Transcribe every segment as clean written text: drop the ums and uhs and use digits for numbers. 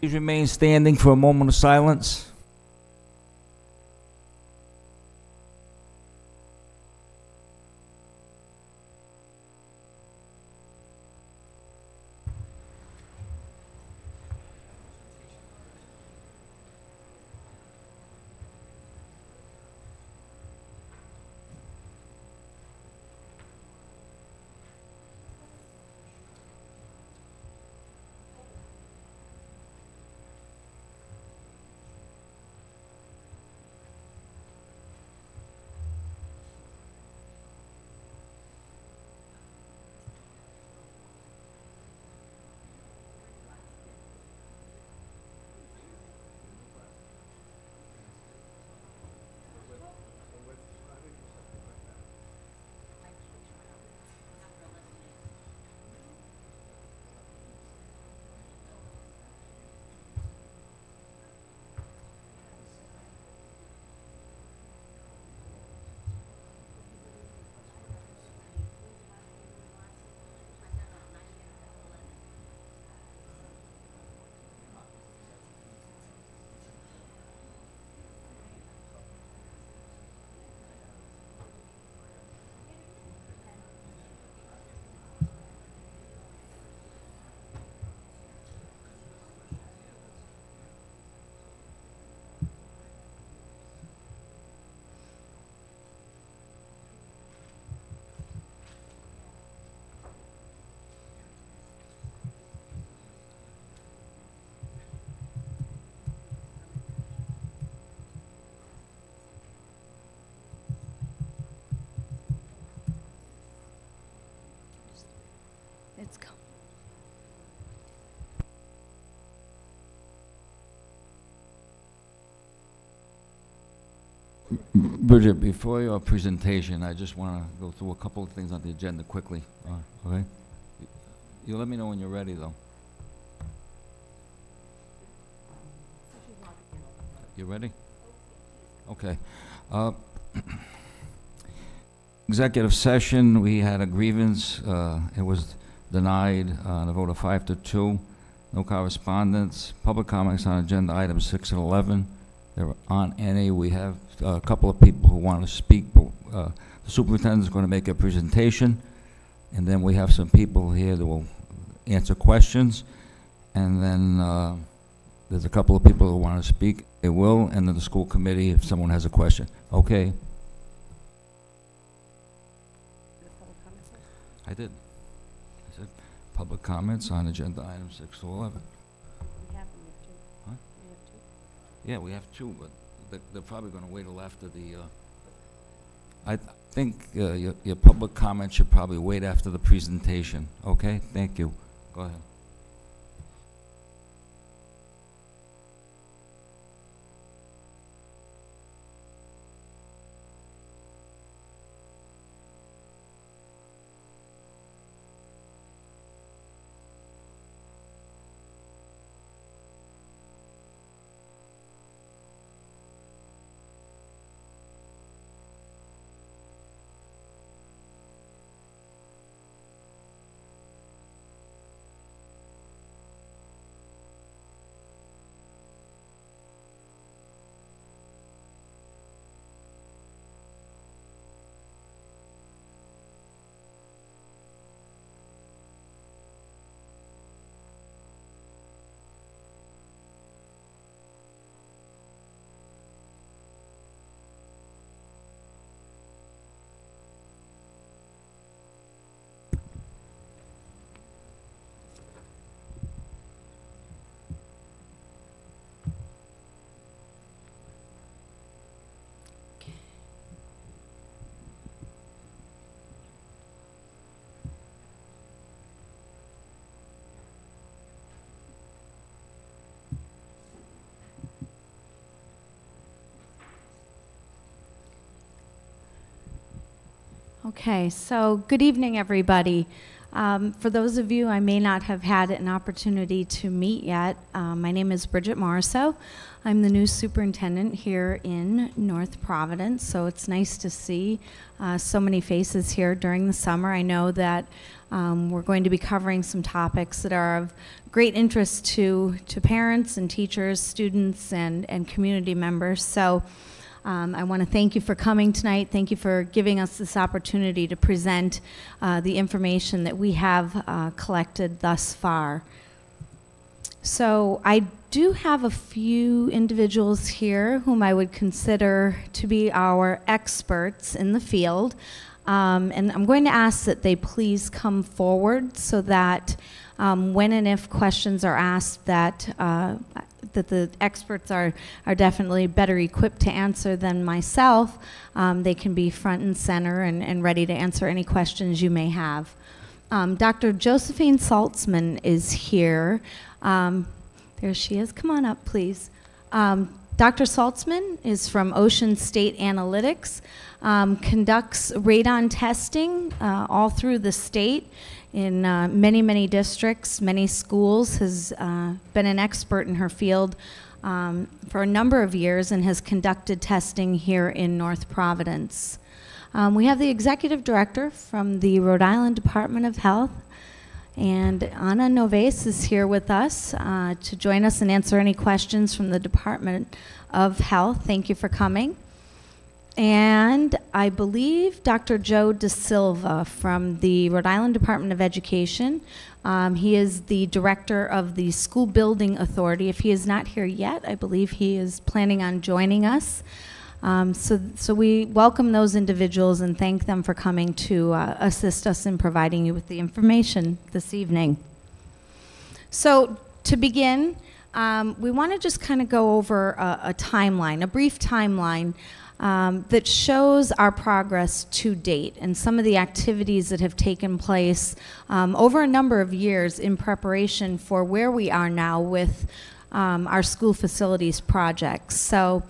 Please remain standing for a moment of silence. It's come. Bridget, before your presentation, I just want to go through a couple of things on the agenda quickly. Okay? You let me know when you're ready, though. You ready? Okay. Executive session, we had a grievance. It was denied on a vote of 5-2. No correspondence. Public comments on agenda items 6 and 11. There aren't any. We have a couple of people who want to speak. The superintendent is going to make a presentation, and then we have some people here that will answer questions, and then there's a couple of people who want to speak. They will, and then the school committee if someone has a question. Okay. I did. I said public comments on agenda items 6 to 11. We have them, two. Huh? We have two. Yeah, we have two, but they're probably going to wait till after the. I think your public comment should probably wait after the presentation. Okay, thank you. Go ahead. Okay, so good evening, everybody. For those of you I may not have had an opportunity to meet yet, my name is Bridget Morriso. I'm the new superintendent here in North Providence, so it's nice to see so many faces here during the summer. I know that we're going to be covering some topics that are of great interest to parents and teachers, students, and community members. So I want to thank you for coming tonight. Thank you for giving us this opportunity to present the information that we have collected thus far. So I do have a few individuals here whom I would consider to be our experts in the field. And I'm going to ask that they please come forward so that when and if questions are asked that the experts are definitely better equipped to answer than myself, they can be front and center and ready to answer any questions you may have. Dr. Josephine Saltzman is here. There she is. Come on up, please. Dr. Saltzman is from Ocean State Analytics, conducts radon testing all through the state in many, many districts, many schools, has been an expert in her field for a number of years and has conducted testing here in North Providence. We have the executive director from the Rhode Island Department of Health, and Anna Noves is here with us to join us and answer any questions from the Department of Health. Thank you for coming. And I believe Dr. Joe De Silva from the Rhode Island Department of Education. He is the director of the School Building Authority. If he is not here yet, I believe he is planning on joining us. So we welcome those individuals and thank them for coming to assist us in providing you with the information this evening. So to begin, we want to just kind of go over a timeline, a brief timeline that shows our progress to date and some of the activities that have taken place over a number of years in preparation for where we are now with our school facilities projects. So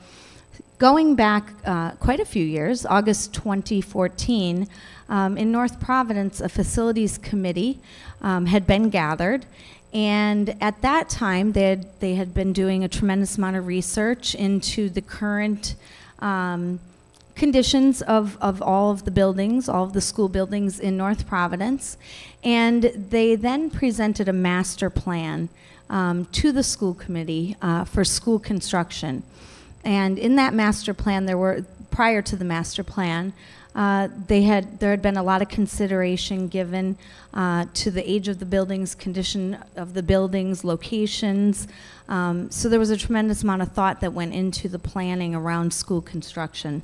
going back quite a few years, August 2014, in North Providence, a facilities committee had been gathered. And at that time, they had been doing a tremendous amount of research into the current conditions of all of the buildings, all of the school buildings in North Providence. And they then presented a master plan to the school committee for school construction. And in that master plan, prior to the master plan, there had been a lot of consideration given to the age of the buildings, condition of the buildings, locations. So there was a tremendous amount of thought that went into the planning around school construction.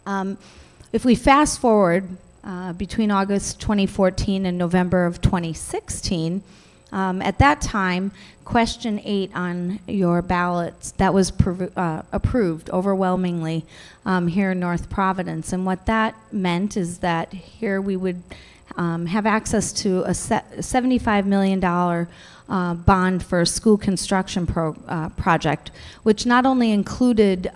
If we fast forward between August 2014 and November of 2016, at that time, question 8 on your ballots, that was approved overwhelmingly here in North Providence. And what that meant is that here we would have access to a $75 million bond for a school construction project, which not only included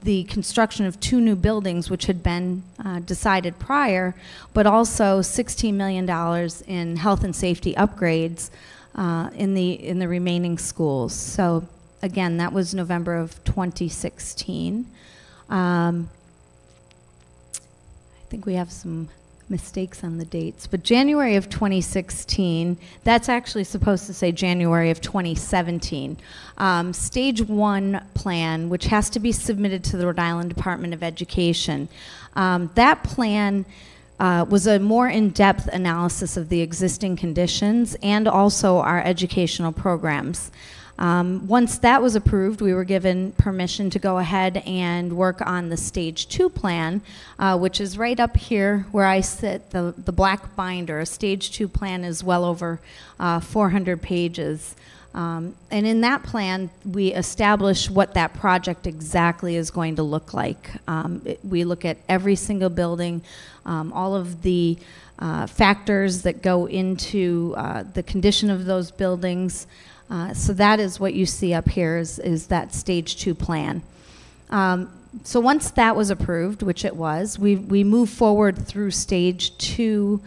the construction of 2 new buildings, which had been decided prior, but also $16 million in health and safety upgrades in the remaining schools. So again, that was November of 2016. I think we have some mistakes on the dates, but January of 2016, that's actually supposed to say January of 2017. Stage 1 plan, which has to be submitted to the Rhode Island Department of Education. That plan was a more in-depth analysis of the existing conditions and also our educational programs. Once that was approved, we were given permission to go ahead and work on the Stage 2 plan, which is right up here where I sit, the black binder. A Stage 2 plan is well over 400 pages. And in that plan, we establish what that project exactly is going to look like. We look at every single building, all of the factors that go into the condition of those buildings. So that is what you see up here is that Stage 2 plan. So once that was approved, which it was, we moved forward through Stage 2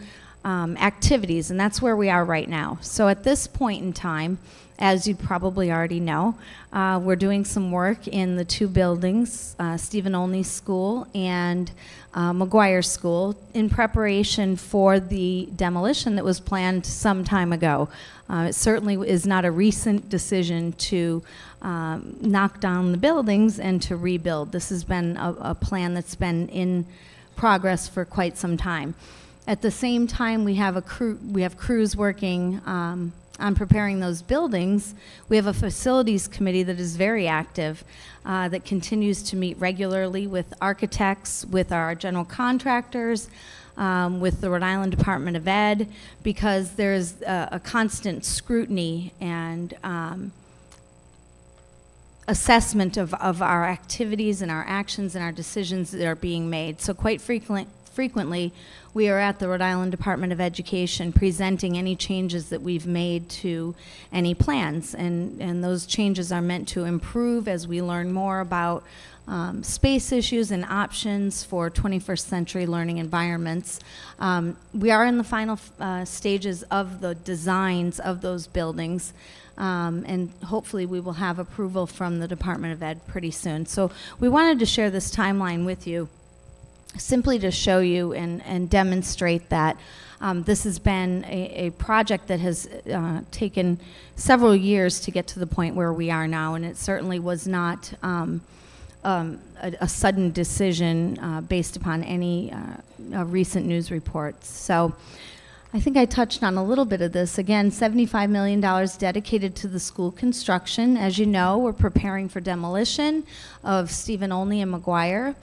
activities, and that's where we are right now. So at this point in time, as you probably already know, we're doing some work in the two buildings, Stephen Olney School and McGuire School, in preparation for the demolition that was planned some time ago. It certainly is not a recent decision to knock down the buildings and to rebuild. This has been a plan that's been in progress for quite some time. At the same time, we have crews working on preparing those buildings. We have a facilities committee that is very active, that continues to meet regularly with architects, with our general contractors, with the Rhode Island Department of Ed, because there's a constant scrutiny and assessment of our activities and our actions and our decisions that are being made. So quite frequently, we are at the Rhode Island Department of Education presenting any changes that we've made to any plans, and those changes are meant to improve as we learn more about space issues and options for 21st century learning environments. We are in the final stages of the designs of those buildings, and hopefully we will have approval from the Department of Ed pretty soon. So we wanted to share this timeline with you, simply to show you and demonstrate that this has been a project that has taken several years to get to the point where we are now, and it certainly was not a sudden decision based upon any recent news reports. So I think I touched on a little bit of this. Again, $75 million dedicated to the school construction. As you know, we're preparing for demolition of Stephen Olney and McGuire.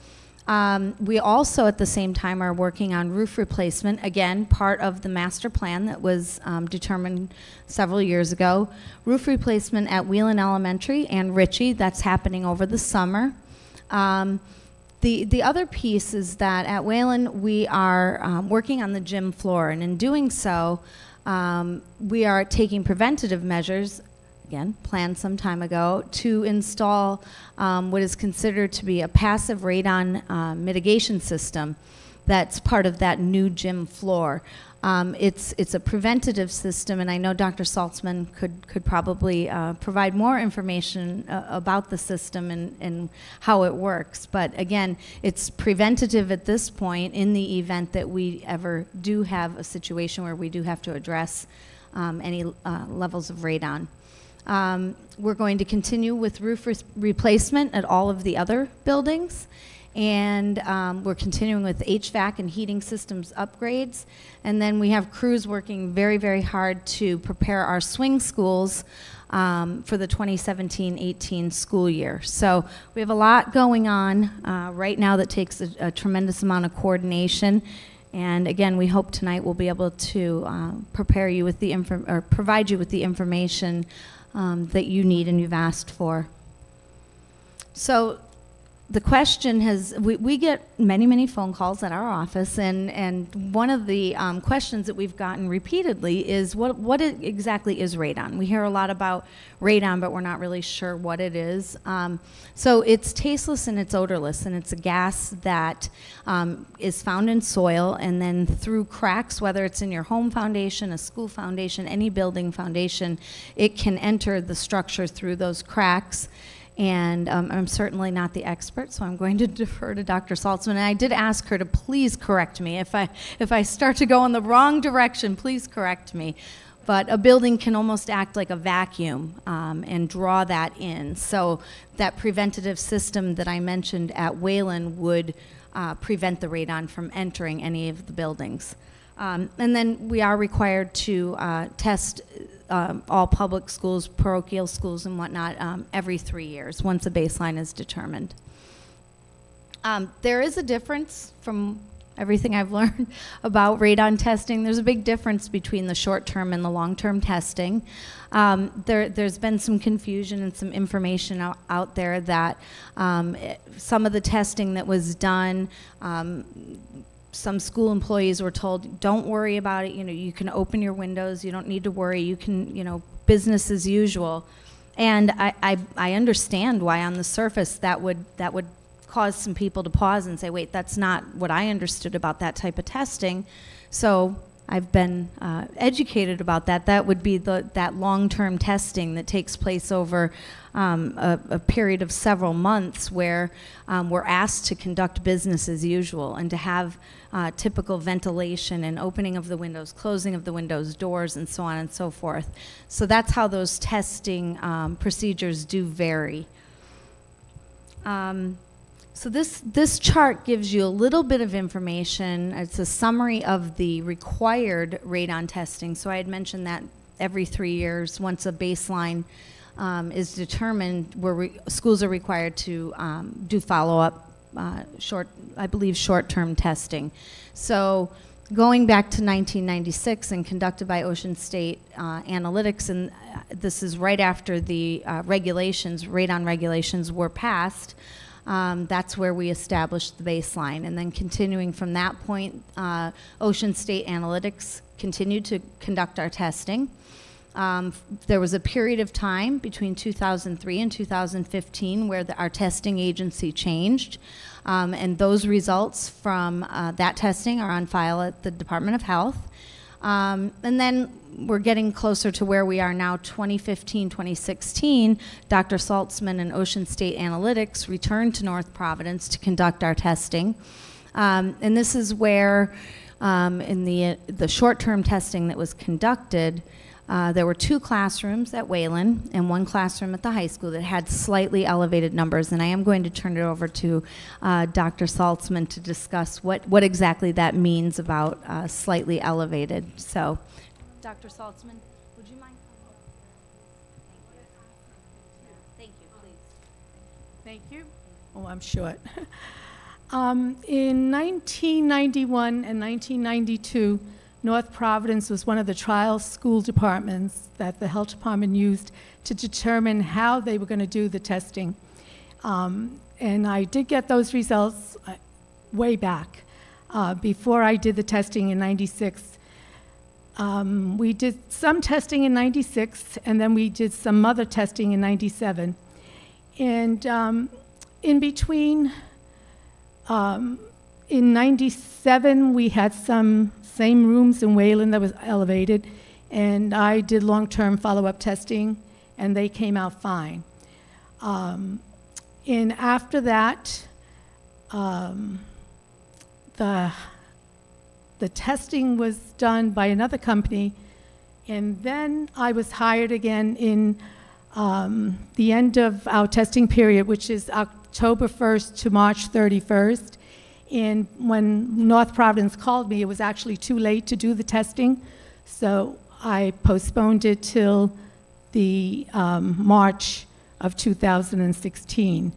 We also, at the same time, are working on roof replacement, again, part of the master plan that was determined several years ago. Roof replacement at Wheelan Elementary and Ritchie, that's happening over the summer. The other piece is that at Wheelan, we are working on the gym floor, and in doing so, we are taking preventative measures, again, planned some time ago, to install what is considered to be a passive radon mitigation system that's part of that new gym floor. It's a preventative system, and I know Dr. Saltzman could probably provide more information about the system and how it works. But again, it's preventative at this point in the event that we ever do have a situation where we do have to address any levels of radon. We're going to continue with roof replacement at all of the other buildings, and we're continuing with HVAC and heating systems upgrades. And then we have crews working very, very hard to prepare our swing schools for the 2017-18 school year. So we have a lot going on right now that takes a tremendous amount of coordination. And again, we hope tonight we'll be able to prepare you with the provide you with the information that you need and you've asked for. So the question has, we get many, many phone calls at our office, and one of the questions that we've gotten repeatedly is what exactly is radon? We hear a lot about radon, but we're not really sure what it is. So it's tasteless and it's odorless, and it's a gas that is found in soil, and then through cracks, whether it's in your home foundation, a school foundation, any building foundation, it can enter the structure through those cracks. And I'm certainly not the expert, so I'm going to defer to Dr. Saltzman. And I did ask her to please correct me. If I start to go in the wrong direction, please correct me. But a building can almost act like a vacuum and draw that in. So that preventative system that I mentioned at Wheelan would prevent the radon from entering any of the buildings. And then we are required to test all public schools, parochial schools and whatnot every 3 years once a baseline is determined. There is a difference from everything I've learned about radon testing. There's a big difference between the short-term and the long-term testing. There's been some confusion and some information out there that some of the testing that was done, some school employees were told, don't worry about it, you can open your windows, you don't need to worry, you can, business as usual. And I understand why on the surface that would cause some people to pause and say, wait, that's not what I understood about that type of testing. So I've been educated about that. That would be that long-term testing that takes place over a period of several months, where we're asked to conduct business as usual and to have typical ventilation and opening of the windows, closing of the windows, doors, and so on and so forth. So that's how those testing procedures do vary. So this chart gives you a little bit of information. It's a summary of the required radon testing. So I had mentioned that every 3 years, once a baseline is determined, schools are required to do follow-up, short-term testing. So going back to 1996 and conducted by Ocean State Analytics, and this is right after the radon regulations were passed. That's where we established the baseline. And then continuing from that point, Ocean State Analytics continued to conduct our testing. There was a period of time between 2003 and 2015 where our testing agency changed. And those results from that testing are on file at the Department of Health. And then we're getting closer to where we are now, 2015, 2016. Dr. Saltzman and Ocean State Analytics returned to North Providence to conduct our testing. And this is where, in the short-term testing that was conducted, there were 2 classrooms at Wayland and 1 classroom at the high school that had slightly elevated numbers. And I am going to turn it over to Dr. Saltzman to discuss what exactly that means about slightly elevated. So, Dr. Saltzman, would you mind coming up? Thank you, please. Thank you. Oh, I'm short. In 1991 and 1992, North Providence was one of the trial school departments that the health department used to determine how they were going to do the testing. And I did get those results way back. Before I did the testing in 96. We did some testing in 96, and then we did some other testing in 97. And in between, in 97, we had some same rooms in Wayland that was elevated, and I did long-term follow-up testing, and they came out fine. And after that, the testing was done by another company, and then I was hired again in the end of our testing period, which is October 1st to March 31st. And when North Providence called me, it was actually too late to do the testing, so I postponed it till the March of 2016.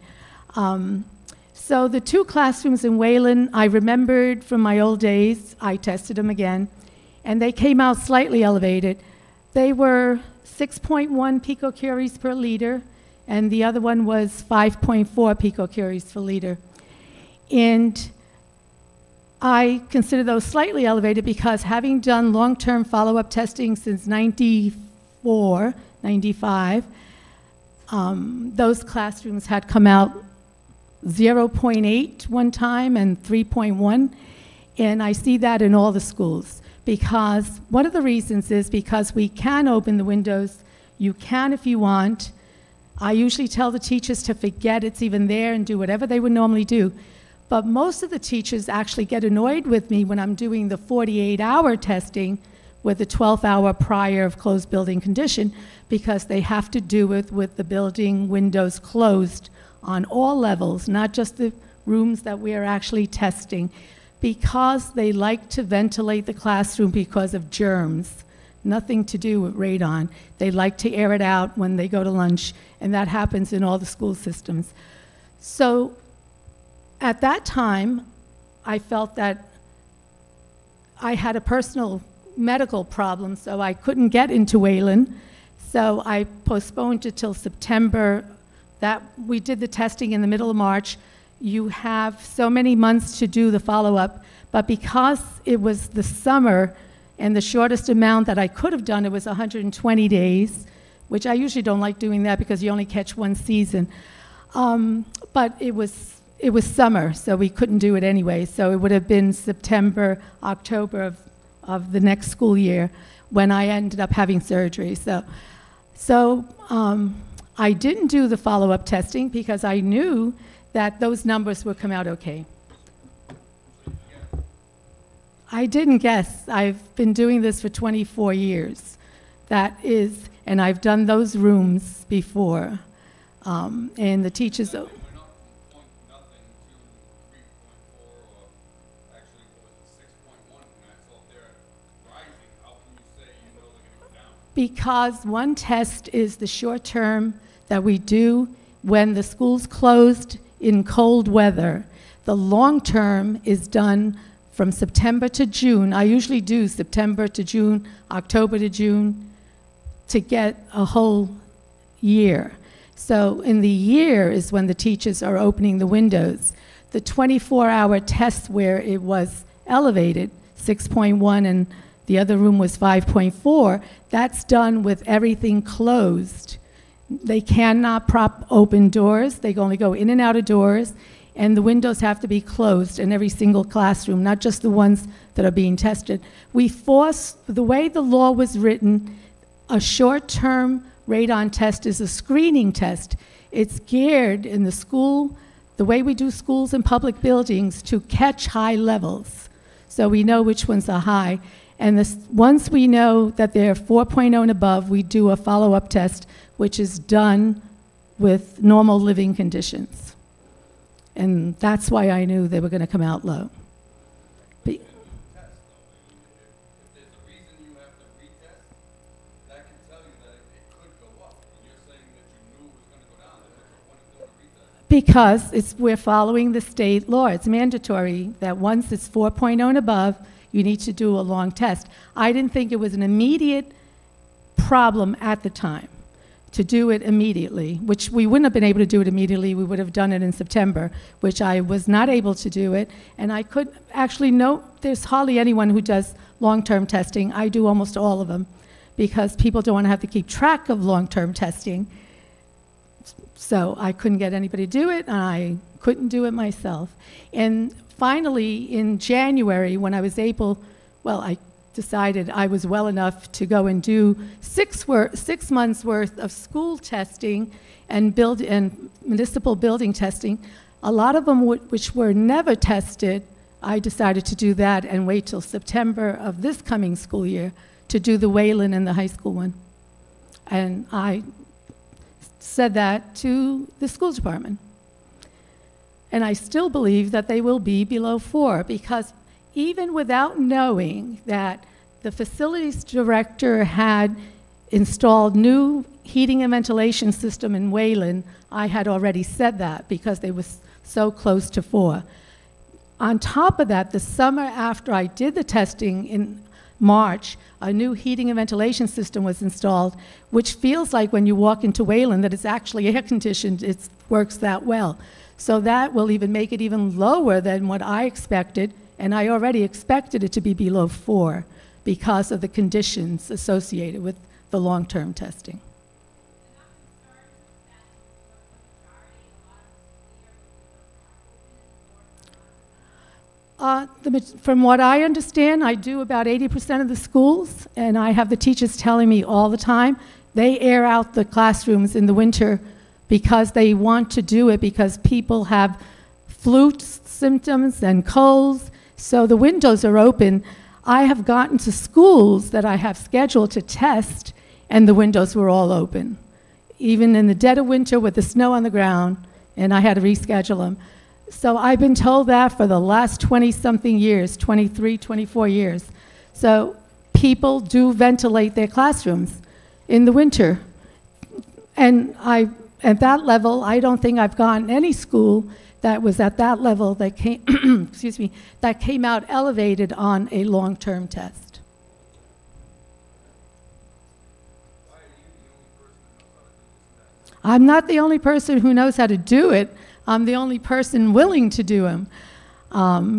So the 2 classrooms in Wayland, I remembered from my old days. I tested them again, and they came out slightly elevated. They were 6.1 picocuries per liter, and the other one was 5.4 picocuries per liter. And I consider those slightly elevated because, having done long-term follow-up testing since 94, 95, those classrooms had come out 0.8 one time and 3.1, and I see that in all the schools, because one of the reasons is because we can open the windows. You can if you want. I usually tell the teachers to forget it's even there and do whatever they would normally do, but most of the teachers actually get annoyed with me when I'm doing the 48-hour testing with the 12th hour prior of closed building condition, because they have to do it with the building windows closed on all levels, not just the rooms that we are actually testing, because they like to ventilate the classroom because of germs. Nothing to do with radon. They like to air it out when they go to lunch, and that happens in all the school systems. So at that time, I felt that I had a personal medical problem, so I couldn't get into Wayland. So I postponed it till September. That we did the testing in the middle of March. You have so many months to do the follow-up, but because it was the summer and the shortest amount that I could have done, it was 120 days, which I usually don't like doing that because you only catch one season. But it was summer, so we couldn't do it anyway. So it would have been September, October of of the next school year when I ended up having surgery. So I didn't do the follow-up testing because I knew that those numbers would come out okay. I didn't guess. I've been doing this for 24 years. That is, and I've done those rooms before. And the teachers... We're not from point nothing to 3.4 or actually what was it, 6.1 when I saw there rising. How can you say you know they're going to go down? Because one test is the short term that we do when the school's closed in cold weather. The long term is done from September to June. I usually do September to June, October to June, to get a whole year. So in the year is when the teachers are opening the windows. The 24-hour test where it was elevated, 6.1, and the other room was 5.4, that's done with everything closed. They cannot prop open doors. They only go in and out of doors, and the windows have to be closed in every single classroom, not just the ones that are being tested. We force, the way the law was written, a short-term radon test is a screening test. It's geared in the school, the way we do schools and public buildings, to catch high levels. So we know which ones are high. And once we know that they're 4.0 and above, we do a follow-up test, which is done with normal living conditions. And that's why I knew they were going to come out low. But, If there's a reason you have to retest, that can tell you that it could go up. When you're saying that you knew it was going to go down, then what's the point of doing a retest? because we're following the state law. It's mandatory that once it's 4.0 and above, you need to do a long test. I didn't think it was an immediate problem at the time to do it immediately, which we wouldn't have been able to do it immediately. We would have done it in September, which I was not able to do it. And I could actually note there's hardly anyone who does long-term testing. I do almost all of them because people don't want to have to keep track of long-term testing. So I couldn't get anybody to do it, and I couldn't do it myself. And finally, in January, when I was able, well, I decided I was well enough to go and do 6 months worth of school testing and municipal building testing. A lot of them which were never tested, I decided to do that and wait till September of this coming school year to do the Wayland and the high school one. And I said that to the school department. And I still believe that they will be below 4, because even without knowing that the facilities director had installed new heating and ventilation system in Wayland, I had already said that because they were so close to 4. On top of that, the summer after I did the testing in March, a new heating and ventilation system was installed, which feels like when you walk into Wayland that it's actually air conditioned. It works that well. So that will even make it even lower than what I expected, and I already expected it to be below 4 because of the conditions associated with the long-term testing. From what I understand, I do about 80% of the schools, and I have the teachers telling me all the time, they air out the classrooms in the winter because they want to do it because people have flu symptoms and colds, so the windows are open. I have gotten to schools that I have scheduled to test, and the windows were all open, even in the dead of winter with the snow on the ground, and I had to reschedule them. So I've been told that for the last 20-something years, 23, 24 years. So people do ventilate their classrooms in the winter. And at that level, I don't think I've gone any school that was at that level that came, excuse me, that came out elevated on a long-term test. I'm not the only person who knows how to do it. I'm the only person willing to do them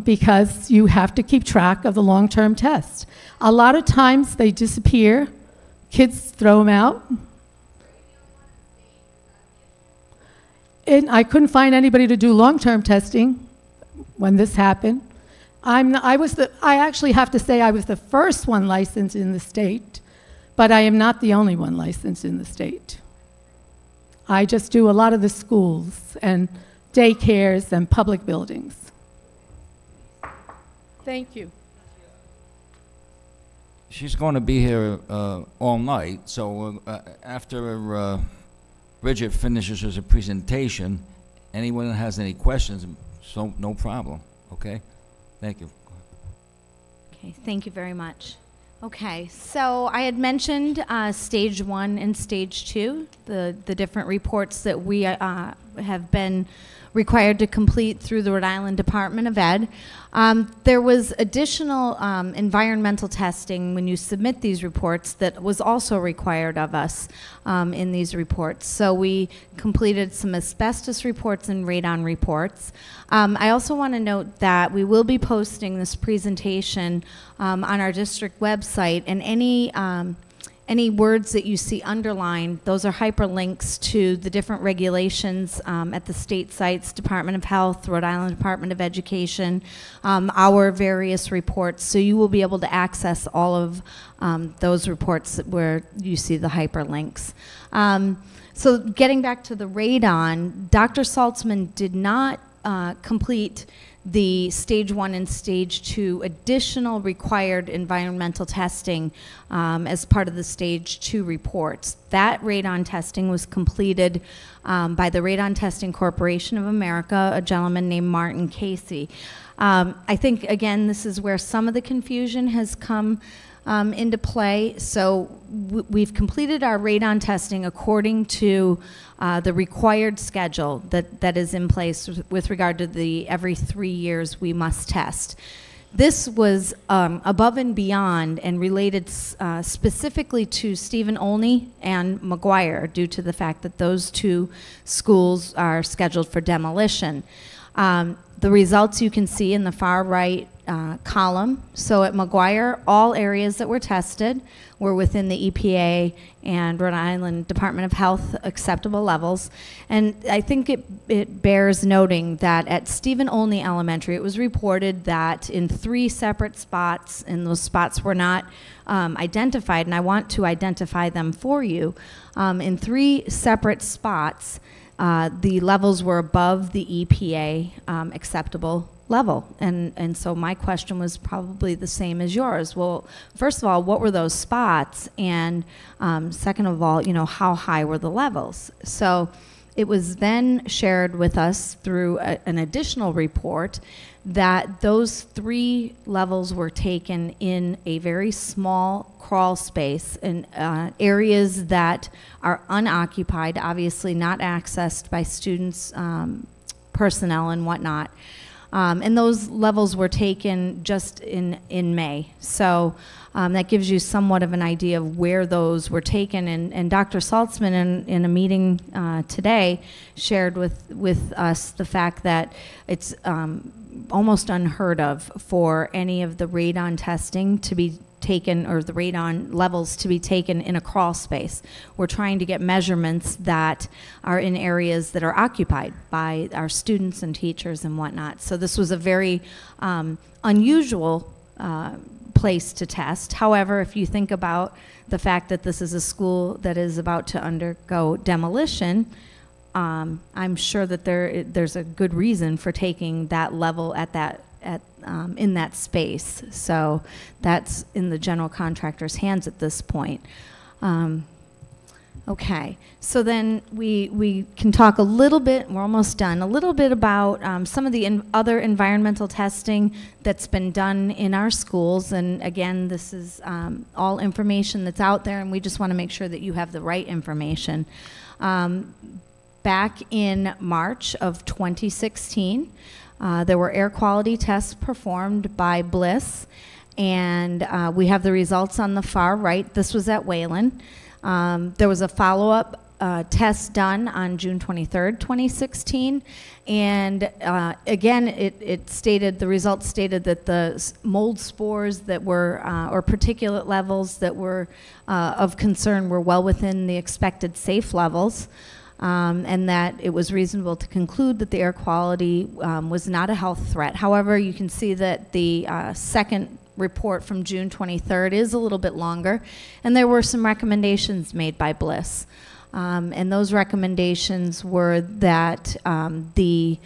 because you have to keep track of the long-term tests. A lot of times they disappear. Kids throw them out. And I couldn't find anybody to do long-term testing when this happened. I actually have to say I was the first one licensed in the state, but I am not the only one licensed in the state. I just do a lot of the schools and daycares and public buildings. Thank you. She's going to be here all night, so after Bridget finishes her presentation, anyone that has any questions, so no problem, okay? Thank you. Okay, thank you very much. Okay, so I had mentioned stage 1 and stage 2, the different reports that we have been required to complete through the Rhode Island Department of Ed. There was additional environmental testing when you submit these reports that was also required of us in these reports. So we completed some asbestos reports and radon reports. I also want to note that we will be posting this presentation on our district website, and any words that you see underlined, those are hyperlinks to the different regulations at the state sites, Department of Health, Rhode Island Department of Education, our various reports. So you will be able to access all of those reports where you see the hyperlinks. So getting back to the radon, Dr. Saltzman did not complete the stage 1 and stage 2 additional required environmental testing as part of the stage 2 reports. That radon testing was completed by the Radon Testing Corporation of America, a gentleman named Martin Casey. I think, again, this is where some of the confusion has come into play. So we've completed our radon testing according to the required schedule that is in place with regard to the every 3 years we must test. This was above and beyond and related specifically to Stephen Olney and McGuire due to the fact that those two schools are scheduled for demolition. The results you can see in the far right column. So at McGuire, all areas that were tested were within the EPA and Rhode Island Department of Health acceptable levels. And I think it bears noting that at Stephen Olney Elementary, it was reported that in 3 separate spots, and those spots were not identified, and I want to identify them for you, in 3 separate spots, the levels were above the EPA acceptable level. And so my question was probably the same as yours. Well, first of all, what were those spots? And second of all, how high were the levels? So it was then shared with us through an additional report that those 3 levels were taken in a very small crawl space in areas that are unoccupied, obviously not accessed by students, personnel, and whatnot. And those levels were taken just in May. So that gives you somewhat of an idea of where those were taken. And Dr. Saltzman, in a meeting today, shared with us the fact that it's almost unheard of for any of the radon testing to be taken, or the radon levels to be taken in a crawl space. We're trying to get measurements that are in areas that are occupied by our students and teachers and whatnot. So this was a very unusual place to test. However, if you think about the fact that this is a school that is about to undergo demolition, I'm sure that there's a good reason for taking that level in that space. So that's in the general contractor's hands at this point. Okay, so then we can talk a little bit, we're almost done, a little bit about some of the other environmental testing that's been done in our schools. And again, this is all information that's out there, and we just want to make sure that you have the right information. Back in March of 2016, there were air quality tests performed by Bliss, and we have the results on the far right. This was at Wayland. There was a follow-up test done on June 23rd, 2016, and again, it stated, the results stated that the mold spores that were, or particulate levels that were of concern were well within the expected safe levels. and that it was reasonable to conclude that the air quality was not a health threat. However, you can see that the second report from June 23rd is a little bit longer, and there were some recommendations made by Bliss. And those recommendations were that the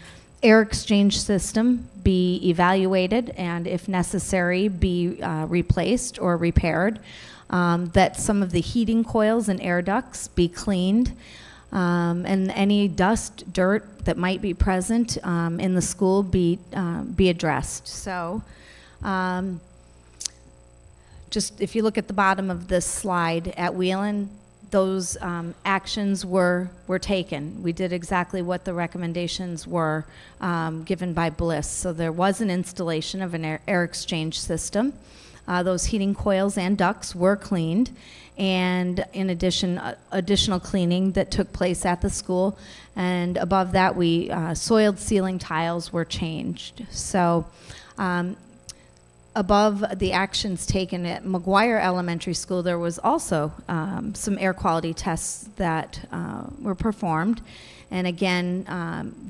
air exchange system be evaluated and, if necessary, be replaced or repaired, that some of the heating coils and air ducts be cleaned, and any dust, dirt that might be present in the school be addressed. So just if you look at the bottom of this slide, at Wheelan, those actions were taken. We did exactly what the recommendations were given by Bliss. So there was an installation of an air exchange system. Those heating coils and ducts were cleaned, and in addition, additional cleaning that took place at the school. And above that, soiled ceiling tiles were changed. So above the actions taken at McGuire Elementary School, there was also some air quality tests that were performed. And again,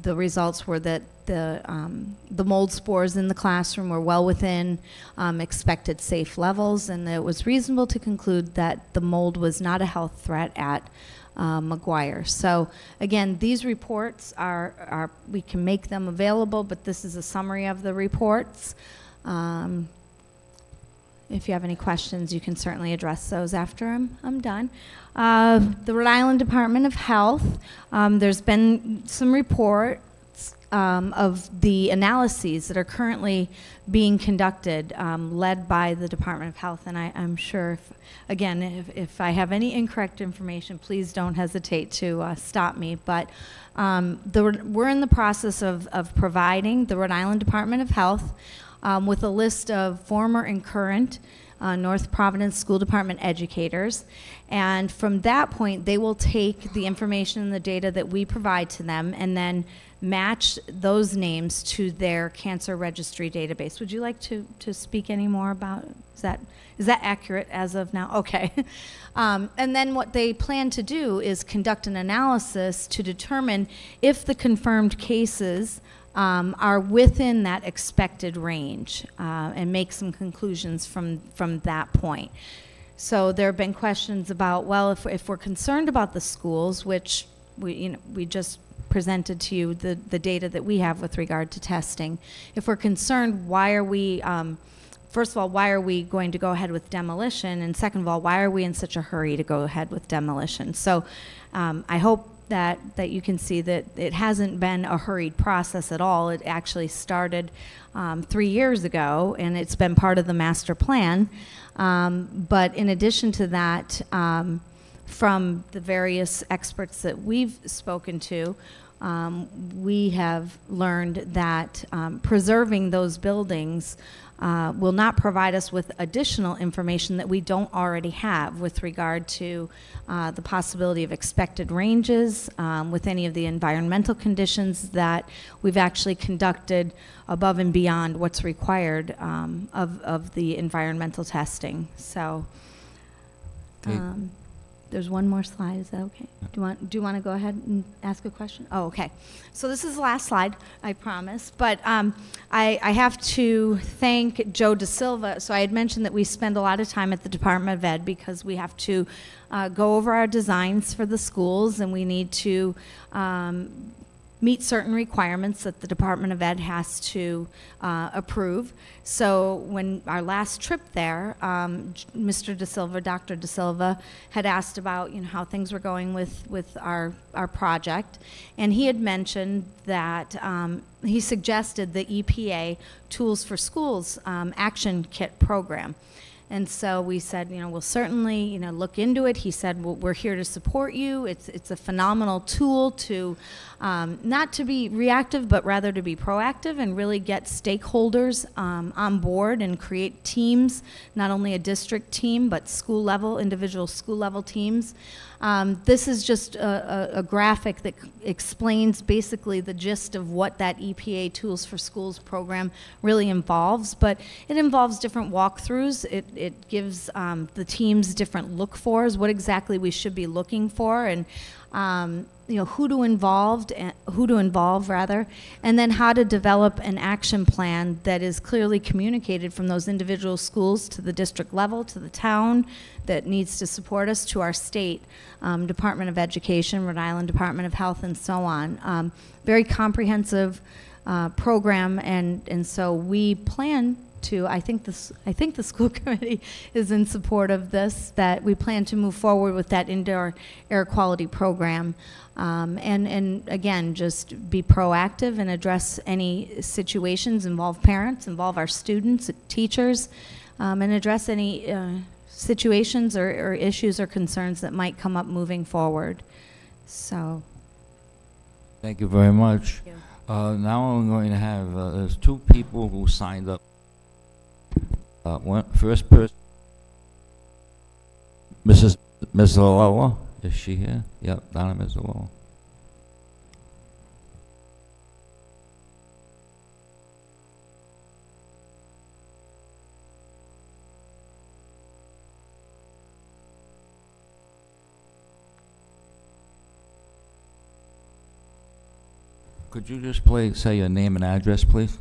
the results were that the mold spores in the classroom were well within expected safe levels, and it was reasonable to conclude that the mold was not a health threat at McGuire. So again, these reports we can make them available, but this is a summary of the reports. If you have any questions, you can certainly address those after I'm done. The Rhode Island Department of Health, there's been some reports of the analyses that are currently being conducted, led by the Department of Health. And I'm sure, if I have any incorrect information, please don't hesitate to stop me. But we're in the process of providing the Rhode Island Department of Health with a list of former and current North Providence School Department educators. And from that point, they will take the information and the data that we provide to them and then match those names to their cancer registry database. Would you like to speak any more about, is that accurate as of now? Okay. And then what they plan to do is conduct an analysis to determine if the confirmed cases are within that expected range, and make some conclusions from that point. So there have been questions about, well, if we're concerned about the schools, which we just presented to you the data that we have with regard to testing. If we're concerned, why are we, first of all, why are we going to go ahead with demolition? And second of all, why are we in such a hurry to go ahead with demolition? So I hope that you can see that it hasn't been a hurried process at all. It actually started 3 years ago, and it's been part of the master plan. But in addition to that, from the various experts that we've spoken to, we have learned that preserving those buildings will not provide us with additional information that we don't already have with regard to the possibility of expected ranges, with any of the environmental conditions that we've actually conducted above and beyond what's required of the environmental testing. So there's one more slide. Is that okay? Do you want to go ahead and ask a question? Oh, okay. So this is the last slide, I promise. But I have to thank Joe DeSilva. So I had mentioned that we spend a lot of time at the Department of Ed because we have to go over our designs for the schools, and we need to meet certain requirements that the Department of Ed has to approve. So when our last trip there, Mr. DeSilva, Dr. DeSilva, had asked about how things were going with our project, and he had mentioned that he suggested the EPA Tools for Schools Action Kit program. And so we said, we'll certainly, look into it. He said, well, we're here to support you. It's a phenomenal tool to not to be reactive, but rather to be proactive and really get stakeholders on board and create teams, not only a district team, but school level, individual school level teams. This is just a graphic that explains basically the gist of what that EPA Tools for Schools program really involves, but it involves different walkthroughs. It gives the teams different look-fors, what exactly we should be looking for, and who to involve rather, and then how to develop an action plan that is clearly communicated from those individual schools to the district level, to the town that needs to support us, to our state Department of Education, Rhode Island Department of Health, and so on. Very comprehensive program, and so we plan to, I think the school committee is in support of this, that we plan to move forward with that indoor air quality program. And again, just be proactive and address any situations, involve parents, involve our students, teachers, and address any situations or issues or concerns that might come up moving forward. So. Thank you very much. Thank you. Now I'm going to have, there's two people who signed up. First person, Ms. Lola, is she here? Yep, Donna Ms. Lola. Could you just say your name and address, please?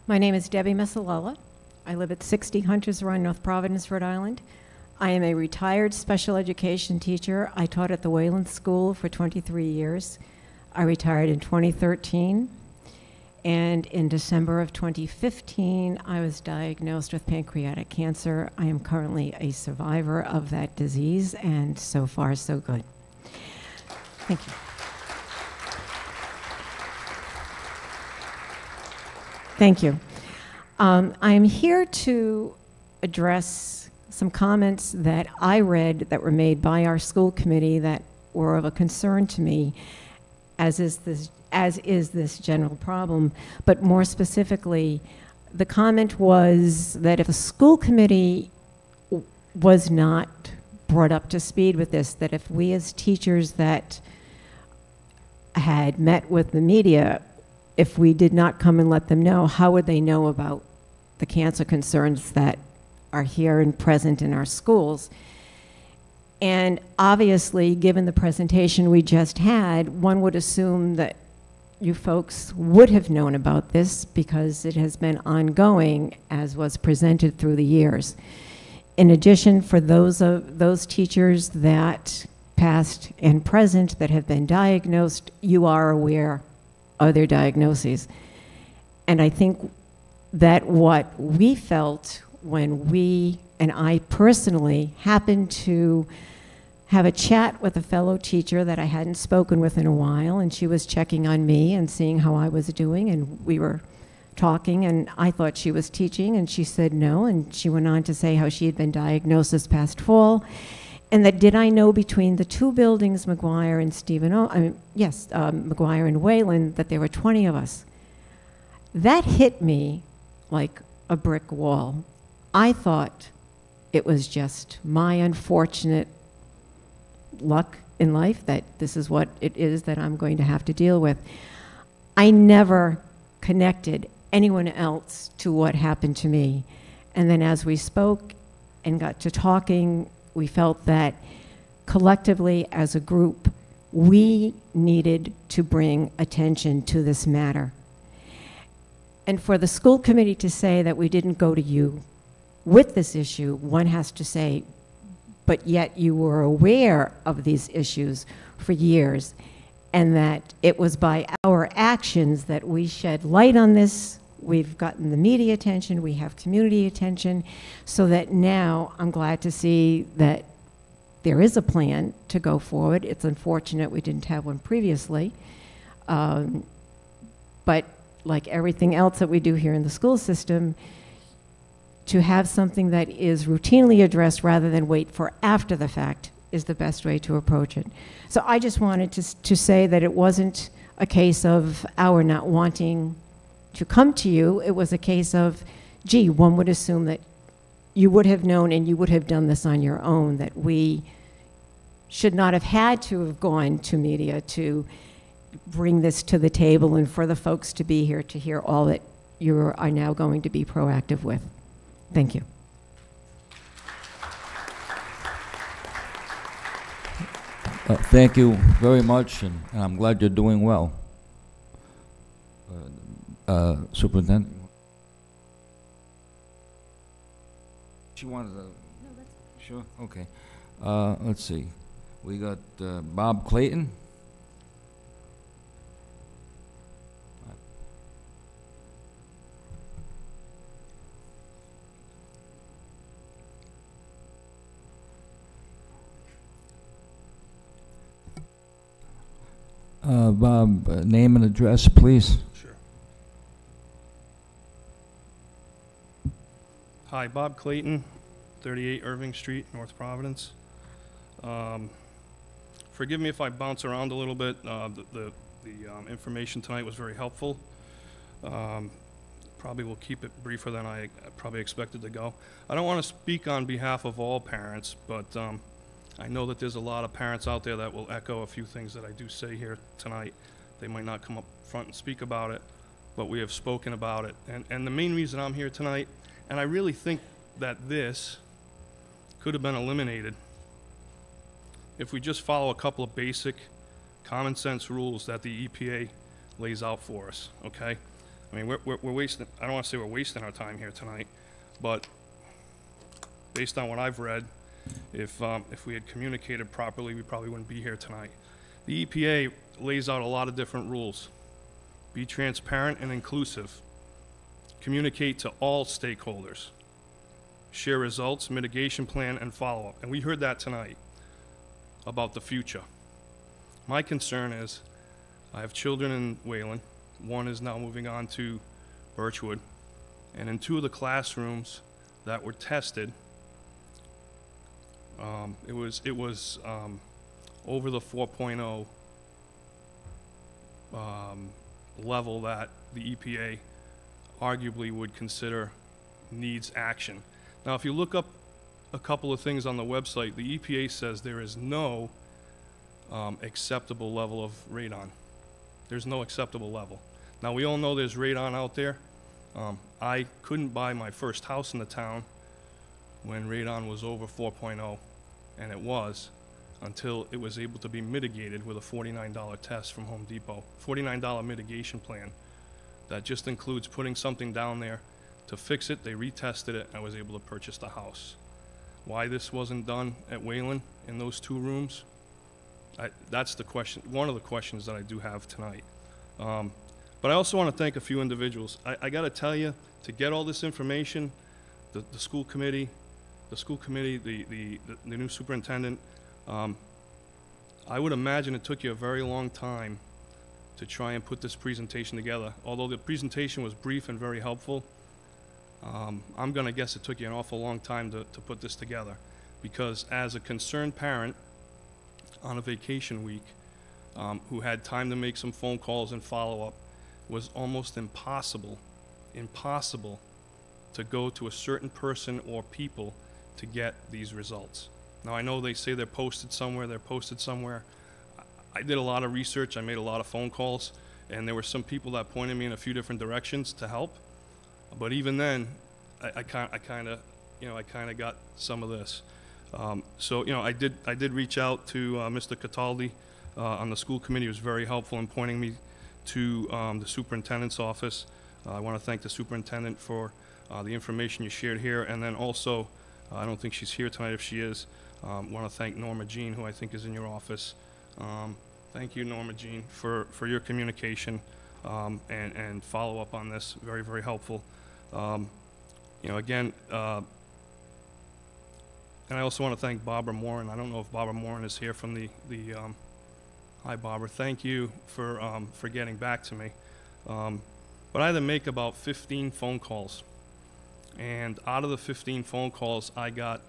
My name is Debbie Messalella. I live at 60 Hunters Run, North Providence, Rhode Island. I am a retired special education teacher. I taught at the Wayland School for 23 years. I retired in 2013. And in December of 2015, I was diagnosed with pancreatic cancer. I am currently a survivor of that disease, and so far, so good. Thank you. Thank you. I am here to address some comments that I read that were made by our school committee that were of a concern to me, as is this general problem. But more specifically, the comment was that if the school committee was not brought up to speed with this, that if we as teachers that had met with the media, if we did not come and let them know, how would they know about the cancer concerns that are here and present in our schools? And obviously, given the presentation we just had, one would assume that you folks would have known about this because it has been ongoing as was presented through the years. In addition, for those teachers that past and present that have been diagnosed, you are aware of their diagnoses. And I think that what we felt when we, and I personally, happened to have a chat with a fellow teacher that I hadn't spoken with in a while, and she was checking on me and seeing how I was doing, and we were talking, and I thought she was teaching, and she said no, and she went on to say how she had been diagnosed this past fall, and that did I know between the two buildings, McGuire and McGuire and Wayland, that there were 20 of us. That hit me like a brick wall. I thought it was just my unfortunate luck in life that this is what it is that I'm going to have to deal with. I never connected anyone else to what happened to me. And then as we spoke and got to talking, we felt that collectively as a group, we needed to bring attention to this matter. And for the school committee to say that we didn't go to you with this issue, one has to say, but yet you were aware of these issues for years, and that it was by our actions that we shed light on this. We've gotten the media attention, we have community attention, so that now I'm glad to see that there is a plan to go forward. It's unfortunate we didn't have one previously, but like everything else that we do here in the school system, to have something that is routinely addressed rather than wait for after the fact is the best way to approach it. So I just wanted to say that it wasn't a case of our not wanting to come to you. It was a case of, gee, one would assume that you would have known and you would have done this on your own, that we should not have had to have gone to media to bring this to the table and for the folks to be here to hear all that you are now going to be proactive with. Thank you. Thank you very much, and I'm glad you're doing well. Superintendent? She wanted to... No, that's okay. Sure, okay. Let's see. We got Bob Clayton. Bob, name and address, please. Sure. Hi, Bob Clayton, 38 Irving Street, North Providence. Forgive me if I bounce around a little bit. The information tonight was very helpful. Probably will keep it briefer than I probably expected to go. I don't want to speak on behalf of all parents, but I know that there's a lot of parents out there that will echo a few things that I do say here tonight. They might not come up front and speak about it, but we have spoken about it. And the main reason I'm here tonight, and I really think that this could have been eliminated if we just follow a couple of basic common sense rules that the EPA lays out for us, okay? I mean, we're wasting, I don't want to say we're wasting our time here tonight, but based on what I've read, if we had communicated properly, we probably wouldn't be here tonight. The EPA lays out a lot of different rules. Be transparent and inclusive. Communicate to all stakeholders. Share results, mitigation plan, and follow-up. And we heard that tonight about the future. My concern is I have children in Wayland. One is now moving on to Birchwood. And in 2 of the classrooms that were tested, it was over the 4.0 level that the EPA arguably would consider needs action. Now, if you look up a couple of things on the website, the EPA says there is no acceptable level of radon. There's no acceptable level. Now, we all know there's radon out there. I couldn't buy my first house in the town when radon was over 4.0, and it was, until it was able to be mitigated with a $49 test from Home Depot. $49 mitigation plan that just includes putting something down there to fix it. They retested it, and I was able to purchase the house. Why this wasn't done at Wayland in those 2 rooms, that's the question, one of the questions that I do have tonight. But I also want to thank a few individuals. I got to tell you, to get all this information, the school committee, the new superintendent, I would imagine it took you a very long time to try and put this presentation together. Although the presentation was brief and very helpful, I'm going to guess it took you an awful long time to put this together, because as a concerned parent on a vacation week who had time to make some phone calls and follow up, was almost impossible to go to a certain person or people to get these results. Now, I know they say they're posted somewhere. I did a lot of research. I made a lot of phone calls, and there were some people that pointed me in a few different directions to help. But even then, I kind of got some of this. So, you know, I did reach out to Mr. Cataldi on the school committee. He was very helpful in pointing me to the superintendent's office. I want to thank the superintendent for the information you shared here, and then also, I don't think she's here tonight. If she is, want to thank Norma Jean, who I think is in your office. Thank you, Norma Jean, for your communication and follow up on this. Very, very helpful. You know, again, and I also want to thank Barbara Moran. I don't know if Barbara Moran is here from the hi, Barbara. Thank you for getting back to me. But I had to make about 15 phone calls. And out of the 15 phone calls, I got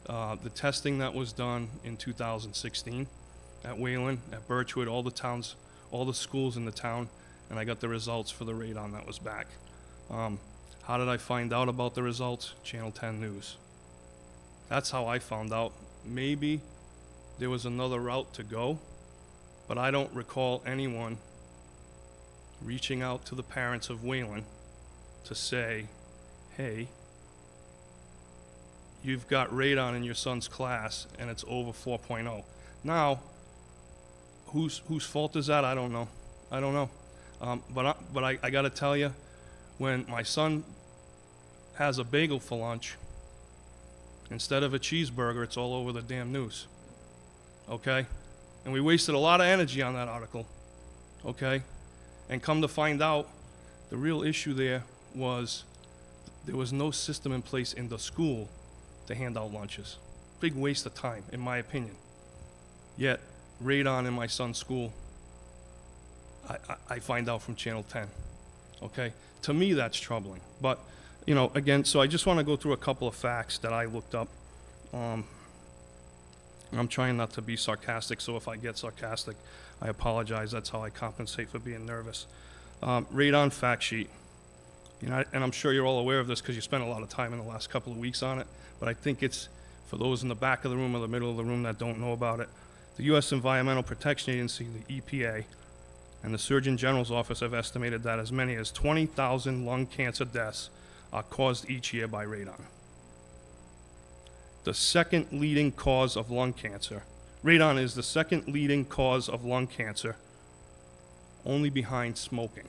the testing that was done in 2016 at Wayland, at Birchwood, all the towns, all the schools in the town, and I got the results for the radon that was back. How did I find out about the results? Channel 10 News. That's how I found out. Maybe there was another route to go, but I don't recall anyone reaching out to the parents of Wayland to say, hey, you've got radon in your son's class and it's over 4.0. Now, whose fault is that? I don't know. I don't know. But I got to tell you, when my son has a bagel for lunch, instead of a cheeseburger, it's all over the damn news. Okay? And we wasted a lot of energy on that article. Okay? And come to find out, the real issue there was no system in place in the school to hand out lunches. Big waste of time, in my opinion. Yet, Radon in my son's school, I find out from Channel 10. Okay? To me, that's troubling. But, you know, again, so I just want to go through a couple of facts that I looked up. I'm trying not to be sarcastic, so if I get sarcastic, I apologize. That's how I compensate for being nervous. Radon fact sheet. You know, and I'm sure you're all aware of this because you spent a lot of time in the last couple of weeks on it, but I think it's for those in the back of the room or the middle of the room that don't know about it. The U.S. Environmental Protection Agency, the EPA, and the Surgeon General's office have estimated that as many as 20,000 lung cancer deaths are caused each year by radon. The second leading cause of lung cancer. Radon is the second leading cause of lung cancer, only behind smoking.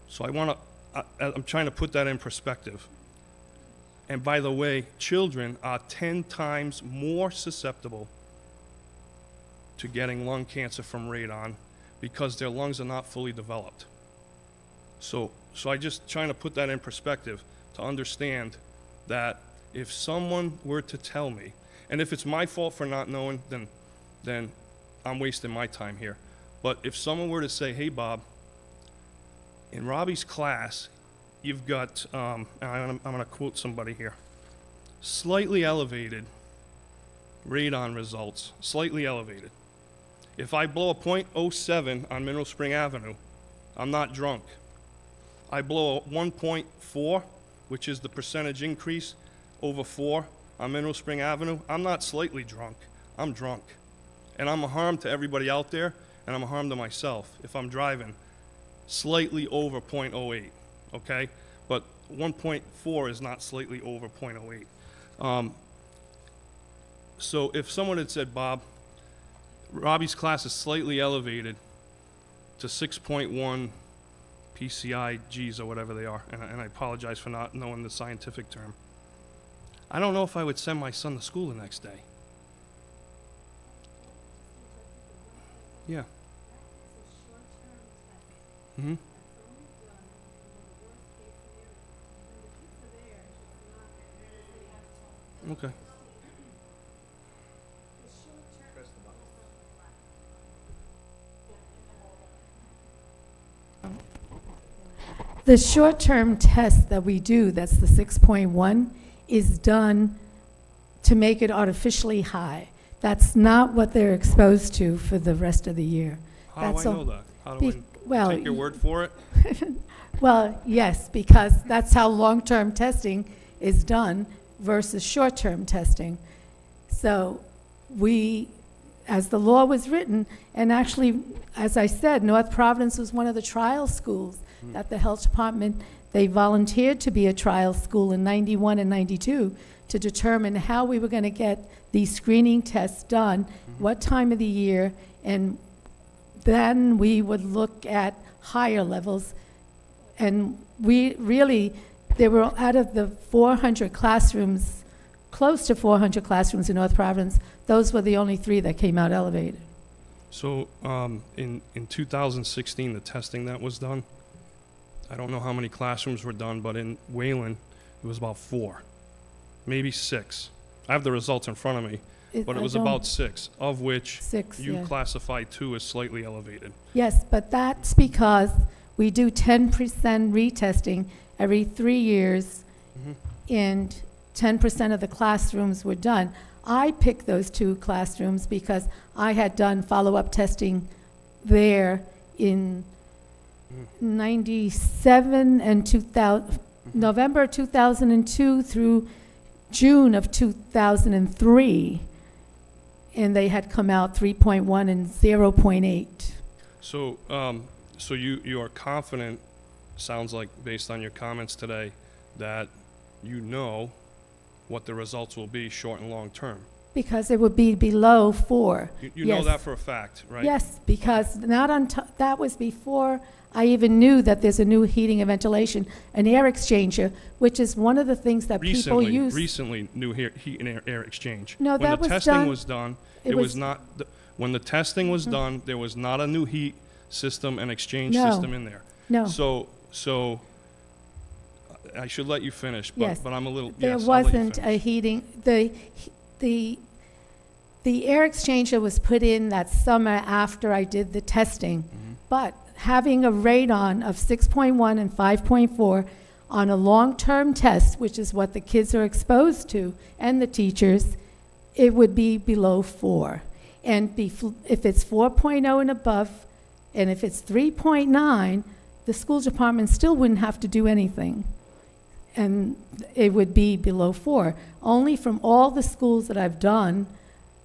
So I'm trying to put that in perspective. And by the way, children are 10 times more susceptible to getting lung cancer from radon because their lungs are not fully developed. So I just trying to put that in perspective to understand that if someone were to tell me, and if it's my fault for not knowing, then I'm wasting my time here. But if someone were to say, hey, Bob, in Robbie's class, you've got, and I'm going to quote somebody here, slightly elevated radon results, slightly elevated. If I blow a .07 on Mineral Spring Avenue, I'm not drunk. I blow a 1.4, which is the percentage increase over 4 on Mineral Spring Avenue, I'm not slightly drunk, I'm drunk. And I'm a harm to everybody out there, and I'm a harm to myself if I'm driving slightly over .08, okay? But 1.4 is not slightly over .08. So if someone had said, Bob, Robbie's class is slightly elevated to 6.1 PCI Gs or whatever they are, and I apologize for not knowing the scientific term, I don't know if I would send my son to school the next day. Yeah. Mm-hmm. Okay. The short-term test that we do, that's the 6.1, is done to make it artificially high. That's not what they're exposed to for the rest of the year. How do I know that? How do I take your word for it? Well, yes, because that's how long-term testing is done versus short-term testing. So we, as the law was written, and actually, as I said, North Providence was one of the trial schools that the health department, they volunteered to be a trial school in 91 and 92 to determine how we were going to get these screening tests done, what time of the year, and then we would look at higher levels. And we really, there were, out of the 400 classrooms, close to 400 classrooms in North Providence, those were the only 3 that came out elevated. So in 2016, the testing that was done, I don't know how many classrooms were done, but in Wayland, it was about 4, maybe 6. I have the results in front of me, but it was about 6, of which 6, you yeah. classified 2 as slightly elevated. Yes, but that's because we do 10% retesting every 3 years, and 10% of the classrooms were done. I picked those 2 classrooms because I had done follow-up testing there in 97 and 2000, November 2002 through June of 2003, and they had come out 3.1 and 0.8. So, so you are confident, sounds like based on your comments today, that you know what the results will be short and long term. because it would be below 4. You know Yes. that for a fact, right? Yes, because not on that was before I even knew that there's a new heating and ventilation, an air exchanger, which is one of the things that people use. Recently, new heat and air exchange. No, when that the was testing done- was done, it it was was- not. When the testing was done, there was not a new heat system and exchange No. system in there. No. So I should let you finish, Yes. but I'm a little. There yes, I'll let you wasn't a finish. heating, the air exchanger was put in that summer after I did the testing. Mm-hmm. But having a radon of 6.1 and 5.4 on a long-term test, which is what the kids are exposed to, and the teachers, it would be below 4. And if it's 4.0 and above, and if it's 3.9, the school department still wouldn't have to do anything. And it would be below 4. Only from all the schools that I've done,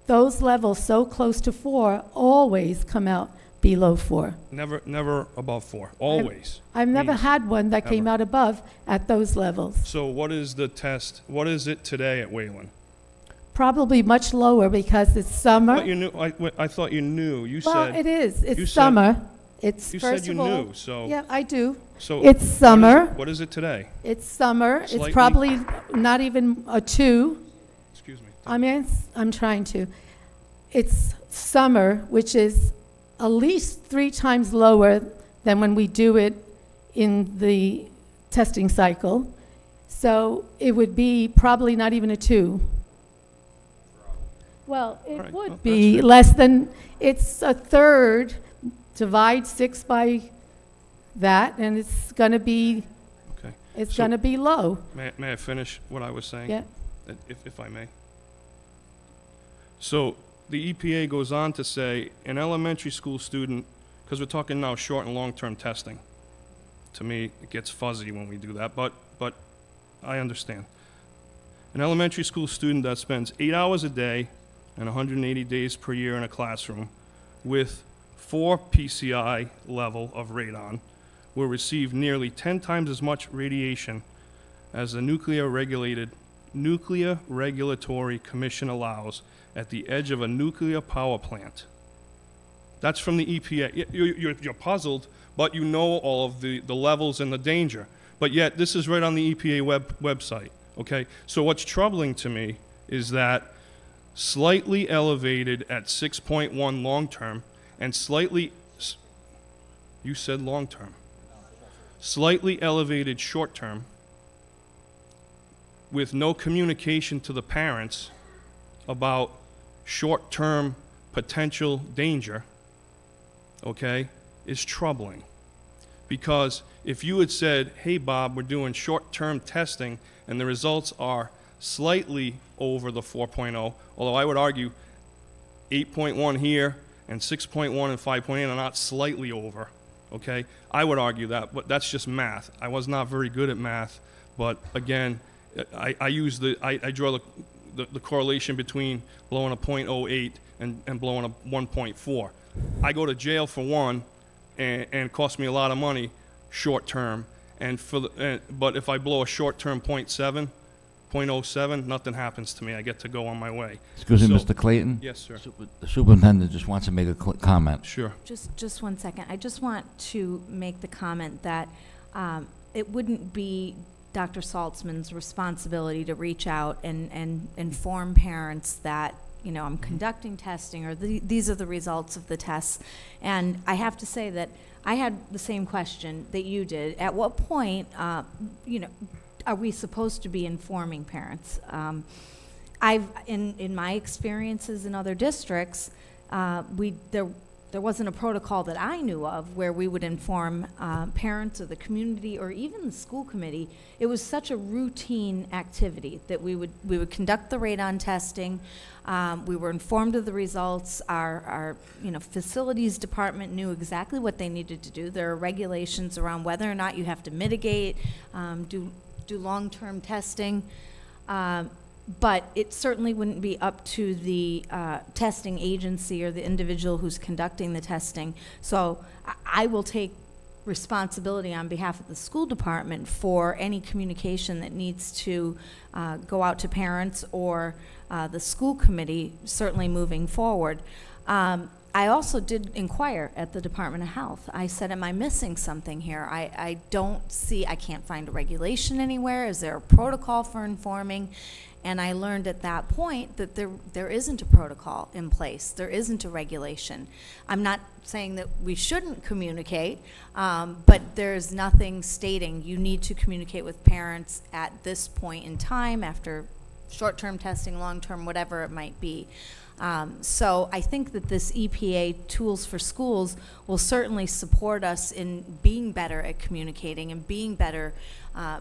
those levels so close to 4 always come out below 4. Never above 4. Always. I've never Means had one that came never. out above at those levels. So what is the test? What is it today at Wayland? Probably much lower because it's summer. But you knew. I thought you knew. You Well, said. it is. you It's said- summer. It's You first said you of all. knew. So. Yeah, I do. So. It's summer. What is it today? It's summer. Slightly- It's probably not even a 2. Excuse me. I'm trying to. It's summer, which is at least 3 times lower than when we do it in the testing cycle. So it would be probably not even a 2. Well, it Right. would Well, be that's fair. less than, it's a third, divide 6 by that, and it's going to be, Okay. it's So- going to be low. May I finish what I was saying? Yeah. If I may. So the EPA goes on to say an elementary school student, because we're talking now short and long-term testing. To me, it gets fuzzy when we do that, but I understand. An elementary school student that spends 8 hours a day and 180 days per year in a classroom with 4 PCI level of radon will receive nearly 10 times as much radiation as the Nuclear Regulatory Commission allows at the edge of a nuclear power plant. That's from the EPA. You're puzzled, but you know all of the levels and the danger. But yet, this is right on the EPA website, okay? So what's troubling to me is that slightly elevated at 6.1 long-term and you said long-term. Slightly elevated short-term with no communication to the parents about short-term potential danger, okay, is troubling. Because if you had said, hey, Bob, we're doing short-term testing, and the results are slightly over the 4.0, although I would argue 8.1 here and 6.1 and 5.8 are not slightly over, okay? I would argue that, but that's just math. I was not very good at math, but again, I draw the correlation between blowing a .08 and blowing a 1.4. I go to jail for one, and it costs me a lot of money short term. But if I blow a short term .07, nothing happens to me. I get to go on my way. Excuse me, So- Mr. Clayton? Yes, sir. The superintendent just wants to make a comment. Sure. Just 1 second. I just want to make the comment that it wouldn't be Dr. Saltzman's responsibility to reach out and inform parents that, you know, I'm conducting testing or these are the results of the tests. And I have to say that I had the same question that you did. At what point, you know, are we supposed to be informing parents? In my experiences in other districts, there wasn't a protocol that I knew of where we would inform parents or the community or even the school committee. It was such a routine activity that we would conduct the radon testing. We were informed of the results. Our facilities department knew exactly what they needed to do. There are regulations around whether or not you have to mitigate, do long-term testing. But it certainly wouldn't be up to the testing agency or the individual who's conducting the testing. So I will take responsibility on behalf of the school department for any communication that needs to go out to parents or the school committee, certainly moving forward. I also did inquire at the Department of Health. I said, am I missing something here? I don't see, I can't find a regulation anywhere. Is there a protocol for informing? And I learned at that point that there isn't a protocol in place. There isn't a regulation. I'm not saying that we shouldn't communicate, but there's nothing stating you need to communicate with parents at this point in time after short-term testing, long-term, whatever it might be. So I think that this EPA Tools for Schools will certainly support us in being better at communicating and being better,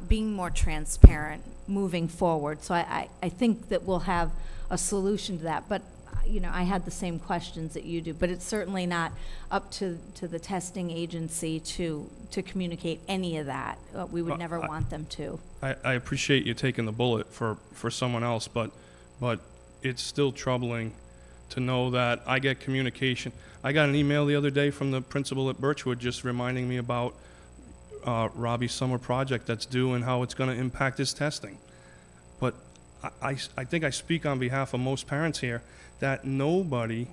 being more transparent moving forward. So I think that we'll have a solution to that. But you know, I had the same questions that you do, but it's certainly not up to the testing agency to communicate any of that. We would never want them to. I appreciate you taking the bullet for someone else, but it's still troubling to know that I get communication. I got an email the other day from the principal at Birchwood just reminding me about Robbie's summer project that's due and how it's going to impact his testing. But I think I speak on behalf of most parents here that nobody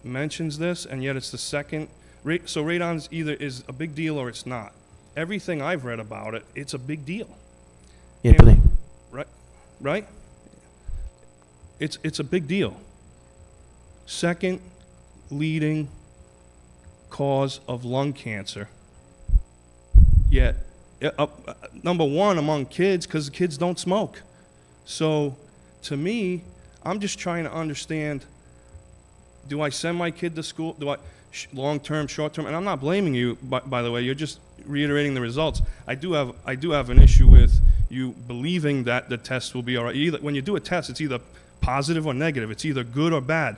mentions this, and yet it's the second. So radon either is a big deal or it's not. Everything I've read about it, it's a big deal. Anthony. Right? It's a big deal. Second leading cause of lung cancer. Yet, number one among kids, because kids don't smoke. So, to me, I'm just trying to understand, do I send my kid to school? Do I, long-term, short-term? And I'm not blaming you, by the way, you're just reiterating the results. I do have an issue with you believing that the test will be all right. When you do a test, it's either positive or negative. It's either good or bad.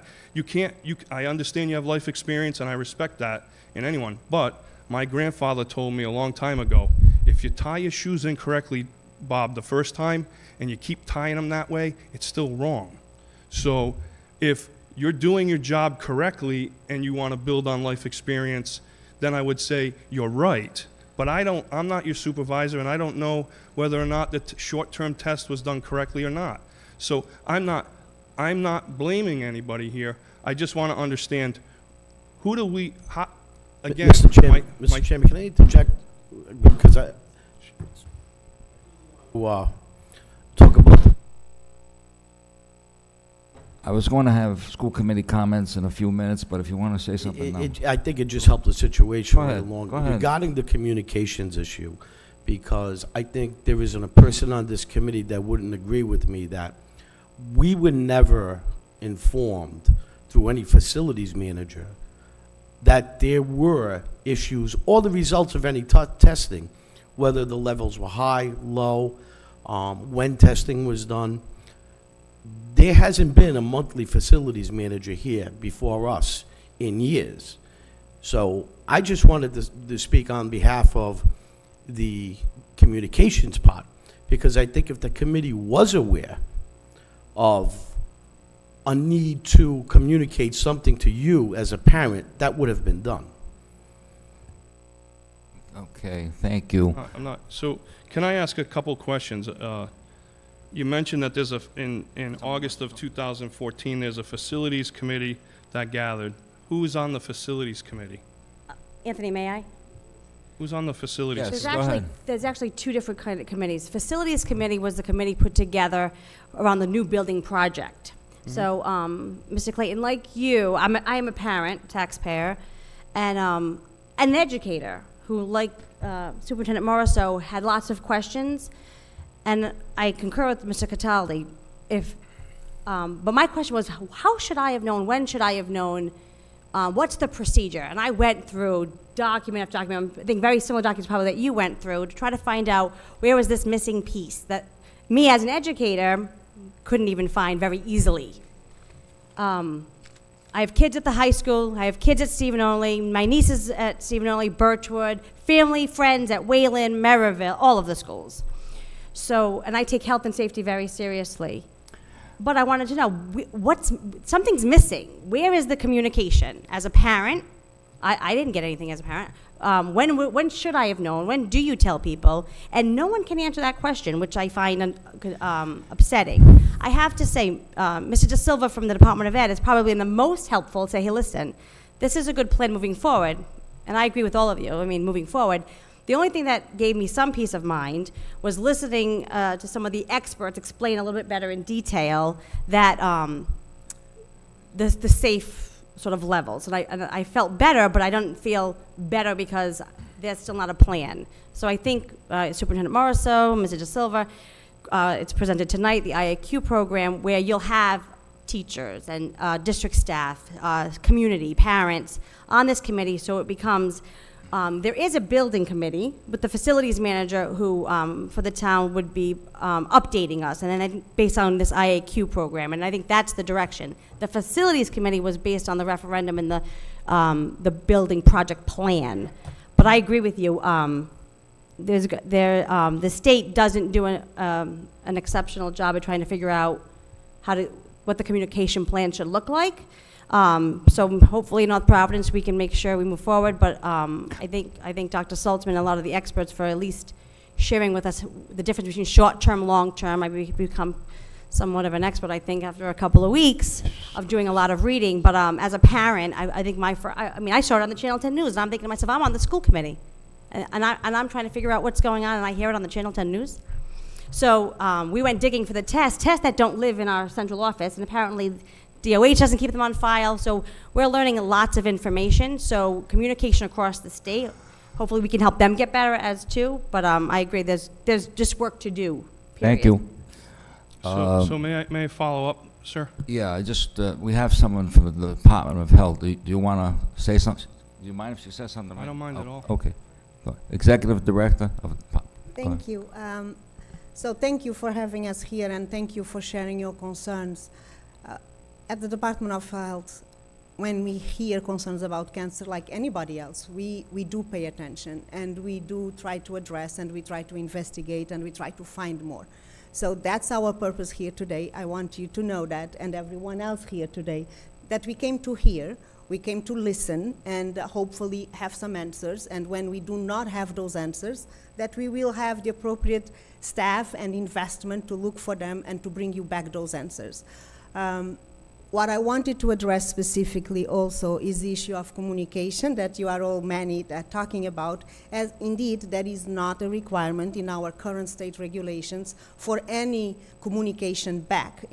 I understand you have life experience, and I respect that in anyone, but my grandfather told me a long time ago, if you tie your shoes incorrectly, Bob, the first time, and you keep tying them that way, it's still wrong. So if you're doing your job correctly and you want to build on life experience, then I would say you're right. But I'm not your supervisor, and I don't know whether or not the short-term test was done correctly or not. So I'm not blaming anybody here. I just want to understand, who do we, again, Mr. Chairman, can I interject? Because I talk about. I was going to have school committee comments in a few minutes, but if you want to say something now. I think it just helped the situation Go right ahead, along. go ahead. Regarding the communications issue, because I think there isn't a person on this committee that wouldn't agree with me that we were never informed through any facilities manager that there were issues or the results of any testing, whether the levels were high, low, when testing was done. There hasn't been a monthly facilities manager here before us in years. So I just wanted to speak on behalf of the communications part, because I think if the committee was aware of a need to communicate something to you as a parent, that would have been done. Okay, thank you. I'm not. So can I ask a couple questions? You mentioned that there's in August of 2014, there's a facilities committee that gathered. Who is on the facilities committee? Anthony, may I? Who's on the facilities? Yes, committee? There's actually two different kind of committees. Facilities committee was the committee put together around the new building project. Mm-hmm. So, Mr. Clayton, like you, I am a parent, taxpayer, and an educator who, like Superintendent Morisseau, had lots of questions. And I concur with Mr. Cataldi. But my question was, how should I have known? When should I have known? What's the procedure? And I went through document after document. I think very similar documents probably that you went through to try to find out where was this missing piece that me as an educator couldn't even find very easily. I have kids at the high school. I have kids at Stephen Only. My nieces at Stephen Only, Birchwood, family, friends at Wayland, Merrillville, all of the schools. So, and I take health and safety very seriously. But I wanted to know, something's missing. Where is the communication? As a parent, I didn't get anything as a parent. When should I have known? When do you tell people? And no one can answer that question, which I find upsetting. I have to say, Mr. De Silva from the Department of Ed is probably been the most helpful to say, hey, listen, this is a good plan moving forward. And I agree with all of you. I mean, moving forward. The only thing that gave me some peace of mind was listening to some of the experts explain a little bit better in detail that the safe sort of levels. And I felt better, but I don't feel better because there's still not a plan. So I think Superintendent Morisseau, Mr. De Silva, it's presented tonight, the IAQ program, where you'll have teachers and district staff, community, parents on this committee, so it becomes, there is a building committee with the facilities manager who, for the town, would be updating us, and then based on this IAQ program, and I think that's the direction. The facilities committee was based on the referendum and the building project plan. But I agree with you. The state doesn't do an exceptional job of trying to figure out what the communication plan should look like. So hopefully in North Providence we can make sure we move forward, but I think Dr. Saltzman and a lot of the experts for at least sharing with us the difference between short-term, long-term. I've become somewhat of an expert, I think, after a couple of weeks of doing a lot of reading, but as a parent, I think I saw it on the Channel 10 News, and I'm thinking to myself, I'm on the school committee, and I'm trying to figure out what's going on, and I hear it on the Channel 10 News. So we went digging for the tests that don't live in our central office, and apparently DOH doesn't keep them on file, so we're learning lots of information. So communication across the state, hopefully we can help them get better as too, but I agree, there's just work to do, period. Thank you. So may I follow up, sir? Yeah, I just, we have someone from the Department of Health. Do you want to say something? Do you mind if she says something? I don't mind at all. Okay. Executive Director of the Department. Thank you. So thank you for having us here, and thank you for sharing your concerns. At the Department of Health, when we hear concerns about cancer, like anybody else, we do pay attention, and we do try to address, and we try to investigate, and we try to find more. So that's our purpose here today. I want you to know that, and everyone else here today, that we came to hear, we came to listen, and hopefully have some answers, and when we do not have those answers, that we will have the appropriate staff and investment to look for them and to bring you back those answers. What I wanted to address specifically also is the issue of communication that you are all talking about, as indeed that is not a requirement in our current state regulations for any communication back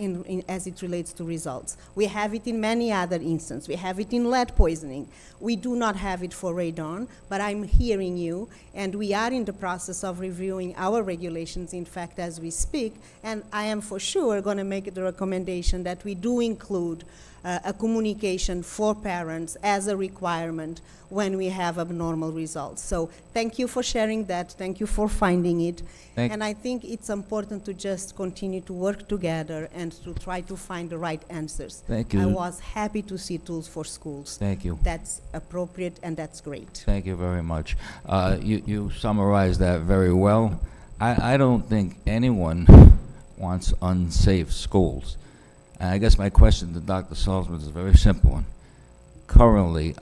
as it relates to results. We have it in many other instances. We have it in lead poisoning. We do not have it for radon, but I'm hearing you, and we are in the process of reviewing our regulations, in fact, as we speak, and I am for sure going to make the recommendation that we do include a communication for parents as a requirement when we have abnormal results. So thank you for sharing that. Thank you for finding it. And I think it's important to just continue to work together and to try to find the right answers. Thank you. I was happy to see tools for schools. Thank you. That's appropriate and that's great. Thank you very much. You summarized that very well. I don't think anyone wants unsafe schools. And I guess my question to Dr. Saltzman is a very simple one. Currently,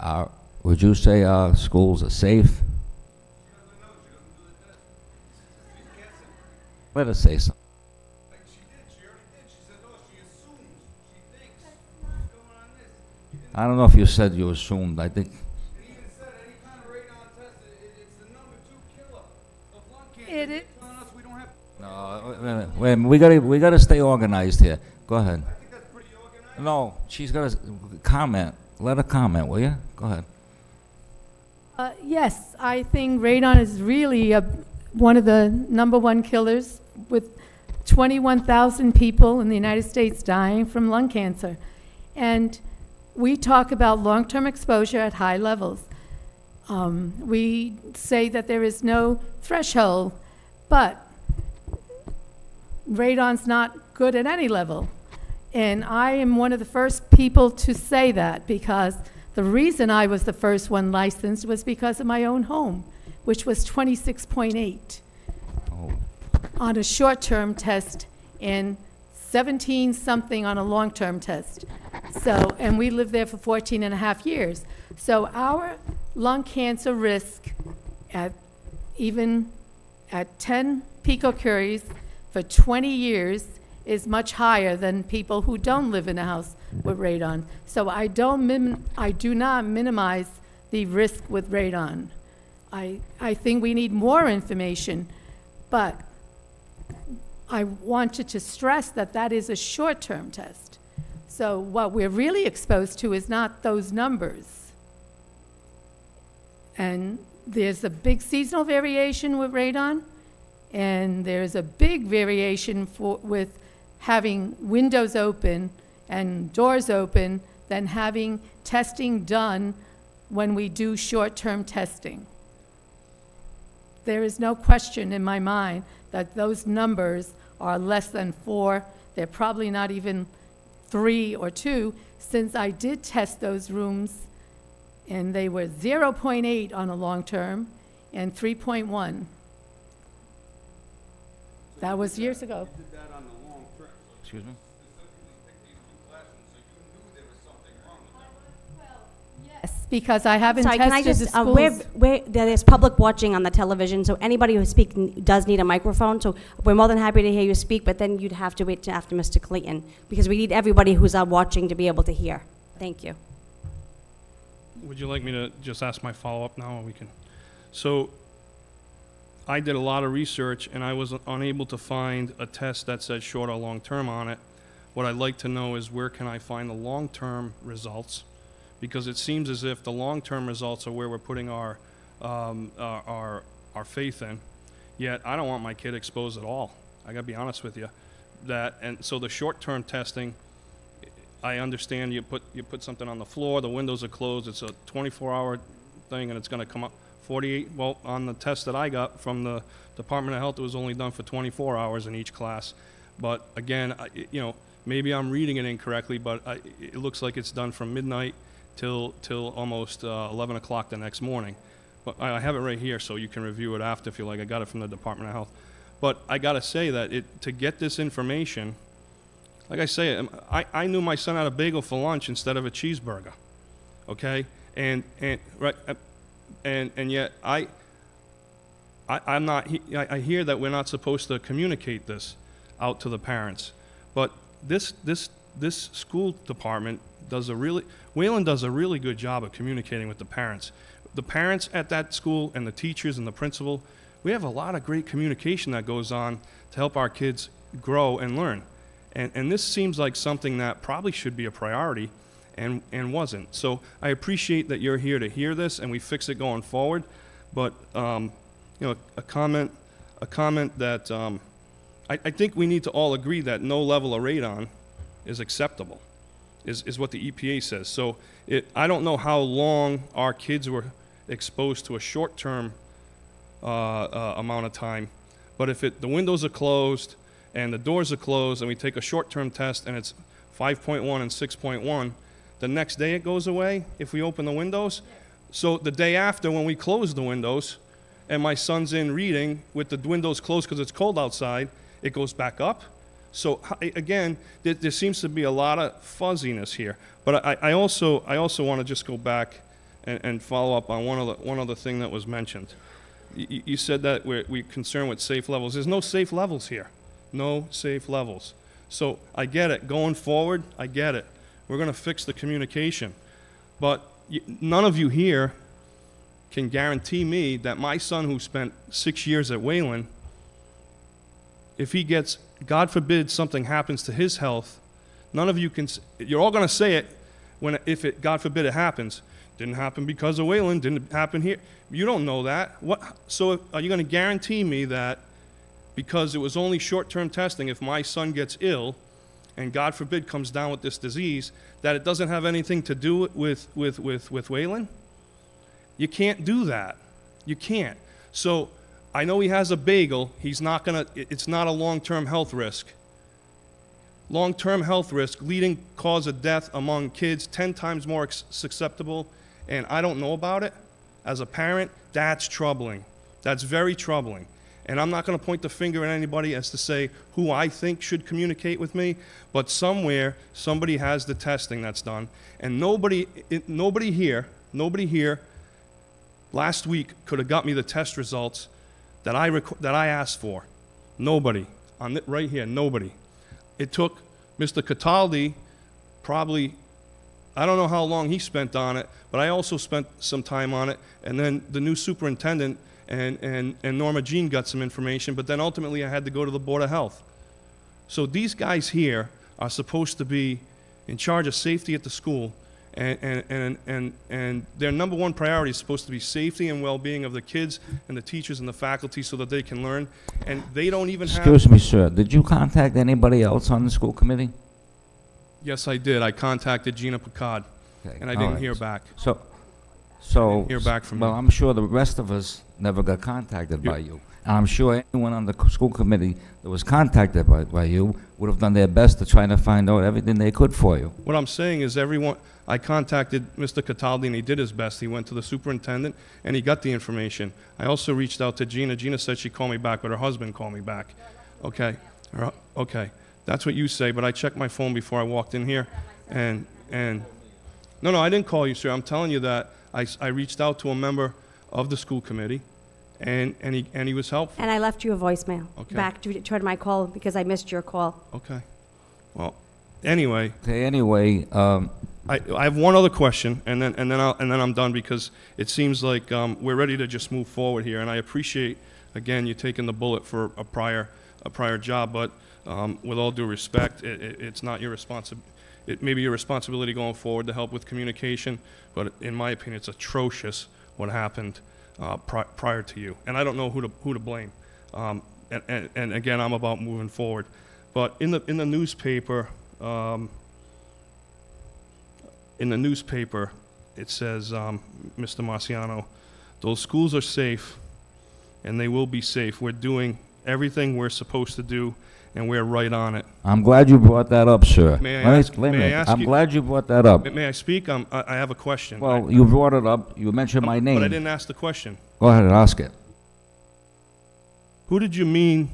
would you say our schools are safe? She doesn't know. She doesn't do the test. She's guessing. Let us say something. Like she did. She already did. She said, no, she assumes. She thinks. She's going on this. I don't know if you said you assumed. I think. It even said any kind of radon test, it's the #2 killer of lung cancer. It is. Telling us we don't have. No, wait a minute. We gotta stay organized here. Go ahead. I think that's pretty organized. No, she's got to comment. Let her comment, will you? Go ahead. Yes, I think radon is really one of the #1 killers, with 21,000 people in the United States dying from lung cancer. And we talk about long-term exposure at high levels. We say that there is no threshold, but radon's not good at any level. And I am one of the first people to say that, because the reason I was the first one licensed was because of my own home, which was 26.8 on a short-term test and 17-something on a long-term test. So, and we lived there for 14 and a half years. So our lung cancer risk at even at 10 picocuries for 20 years is much higher than people who don't live in a house with radon. So I do not minimize the risk with radon. I think we need more information, but I wanted to stress that that is a short-term test. So what we're really exposed to is not those numbers. And there's a big seasonal variation with radon, and there's a big variation with having windows open and doors open than having testing done when we do short-term testing. There is no question in my mind that those numbers are less than 4. They're probably not even 3 or 2, since I did test those rooms, and they were 0.8 on a long term and 3.1. That was years ago. You did that on the long term. Excuse me? Specifically picked these 2 classrooms, so you knew there was something wrong with them. Yes, because I haven't Sorry, can I tested just, the schools. there's public watching on the television, so anybody who speaks does need a microphone, so we're more than happy to hear you speak, but then you'd have to wait till after Mr. Clayton, because we need everybody who's watching to be able to hear. Thank you. Would you like me to just ask my follow-up now, or we can? So, I did a lot of research, and I was unable to find a test that said short or long-term on it. What I'd like to know is where can I find the long-term results? Because it seems as if the long-term results are where we're putting our faith in. Yet, I don't want my kid exposed at all. I gotta be honest with you. And so the short-term testing, I understand you put something on the floor, the windows are closed, it's a 24-hour thing, and it's gonna come up 48, well, on the test that I got from the Department of Health, it was only done for 24 hours in each class. But again, maybe I'm reading it incorrectly, but it looks like it's done from midnight till almost 11 o'clock the next morning. But I have it right here, so you can review it after if you like. I got it from the Department of Health. But I gotta say that to get this information, like I say, I knew my son had a bagel for lunch instead of a cheeseburger, okay? And yet I'm not. I hear that we're not supposed to communicate this out to the parents, but this school department Wayland does a really good job of communicating with the parents. The parents at that school and the teachers and the principal, we have a lot of great communication that goes on to help our kids grow and learn. And this seems like something that probably should be a priority and wasn't. So I appreciate that you're here to hear this and we fix it going forward. But a comment that I think we need to all agree that no level of radon is acceptable, is what the EPA says. So I don't know how long our kids were exposed to a short-term amount of time, but if the windows are closed and the doors are closed and we take a short-term test and it's 5.1 and 6.1, the next day it goes away if we open the windows. So the day after when we close the windows and my son's in reading with the windows closed because it's cold outside, it goes back up. So again, there seems to be a lot of fuzziness here. But I also want to just go back and follow up on one other thing that was mentioned. You said that we're concerned with safe levels. There's no safe levels here. No safe levels. So I get it. Going forward, I get it. We're going to fix the communication. But none of you here can guarantee me that my son who spent 6 years at Wayland, if he gets, God forbid, something happens to his health, none of you can, you're all going to say it if it, God forbid it happens. Didn't happen because of Wayland, didn't happen here. You don't know that. So are you going to guarantee me that because it was only short-term testing, if my son gets ill and God forbid comes down with this disease, that it doesn't have anything to do with Wayland? You can't do that. You can't. So I know he has a bagel. He's not going to, it's not a long-term health risk. Long-term health risk, leading cause of death among kids, 10 times more susceptible, and I don't know about it. As a parent, that's troubling. That's very troubling. And I'm not going to point the finger at anybody as to say who I think should communicate with me, but somewhere, somebody has the testing that's done, and nobody here last week could have got me the test results that I asked for? Nobody. Right here, nobody. It took Mr. Cataldi probably, I don't know how long he spent on it, but I also spent some time on it, and then the new superintendent and Norma Jean got some information, but then ultimately I had to go to the Board of Health. So these guys here are supposed to be in charge of safety at the school, and their number one priority is supposed to be safety and well-being of the kids and the teachers and the faculty so that they can learn, and they don't even have... Excuse me, sir. Did you contact anybody else on the school committee? Yes, I did. I contacted Gina Picard, Okay, and I all didn't right. hear back. So, Hear back from well, you. I'm sure the rest of us never got contacted by you. And I'm sure anyone on the school committee that was contacted by you would have done their best to try to find out everything they could for you. What I'm saying is I contacted Mr. Cataldi, and he did his best. He went to the superintendent, and he got the information. I also reached out to Gina. Gina said she'd call me back, but her husband called me back. Okay, okay. That's what you say, but I checked my phone before I walked in here, and no, I didn't call you, sir. I'm telling you that I reached out to a member of the school committee, and he was helpful. And I left you a voicemail Okay. back to return my call because I missed your call. Okay. Well, anyway, Okay, anyway, I have one other question, and then I'm done, because it seems like we're ready to just move forward here, and I appreciate, again, you taking the bullet for a prior job, but with all due respect, it's not your responsibility. It may be your responsibility going forward to help with communication, but in my opinion, it's atrocious what happened prior to you, and I don't know who to blame. And again, I'm about moving forward, but in the newspaper. In the newspaper, it says, Mr. Marciano, those schools are safe, and they will be safe. We're doing everything we're supposed to do, and we're right on it. I'm glad you brought that up, sir. May I ask- Wait a may I minute. ask I'm you- glad you brought that up. May I speak? I have a question. Well, you brought it up. You mentioned my name. But I didn't ask the question. Go ahead and ask it. Who did you mean?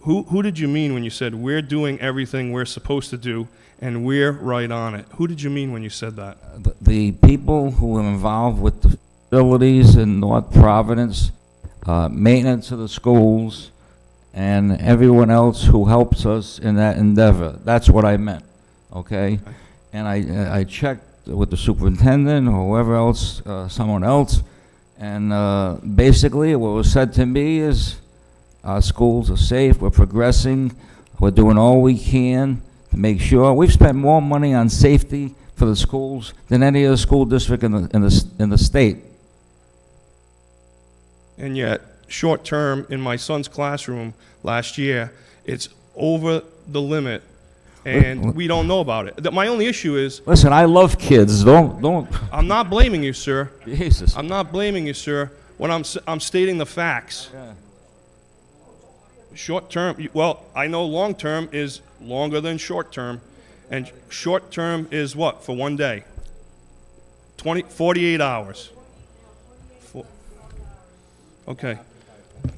Who did you mean when you said we're doing everything we're supposed to do and we're right on it? Who did you mean when you said that? The people who are involved with the facilities in North Providence, maintenance of the schools, and everyone else who helps us in that endeavor. That's what I meant, okay? And I checked with the superintendent or whoever else, someone else, and basically what was said to me is our schools are safe, we're progressing, we're doing all we can to make sure. We've spent more money on safety for the schools than any other school district in the state. And yet, short term, in my son's classroom last year, it's over the limit, and we don't know about it. My only issue is, Listen, I love kids. Don't. I'm not blaming you, sir. Jesus. I'm not blaming you, sir. When I'm stating the facts. Short term, well, I know long term is longer than short term, and short term is what, for one day? 48 hours. Okay.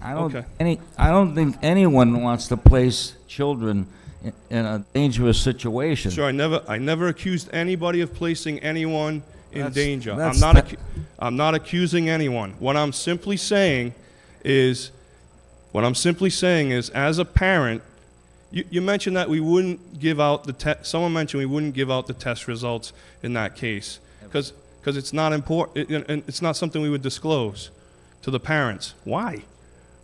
I don't Okay. I don't think anyone wants to place children in a dangerous situation. Sure, I never accused anybody of placing anyone in That's- danger. that's- I'm not accusing anyone. What I'm simply saying is, as a parent, you mentioned that we wouldn't give out someone mentioned we wouldn't give out the test results in that case, because it's not important, and it's not something we would disclose to the parents. Why?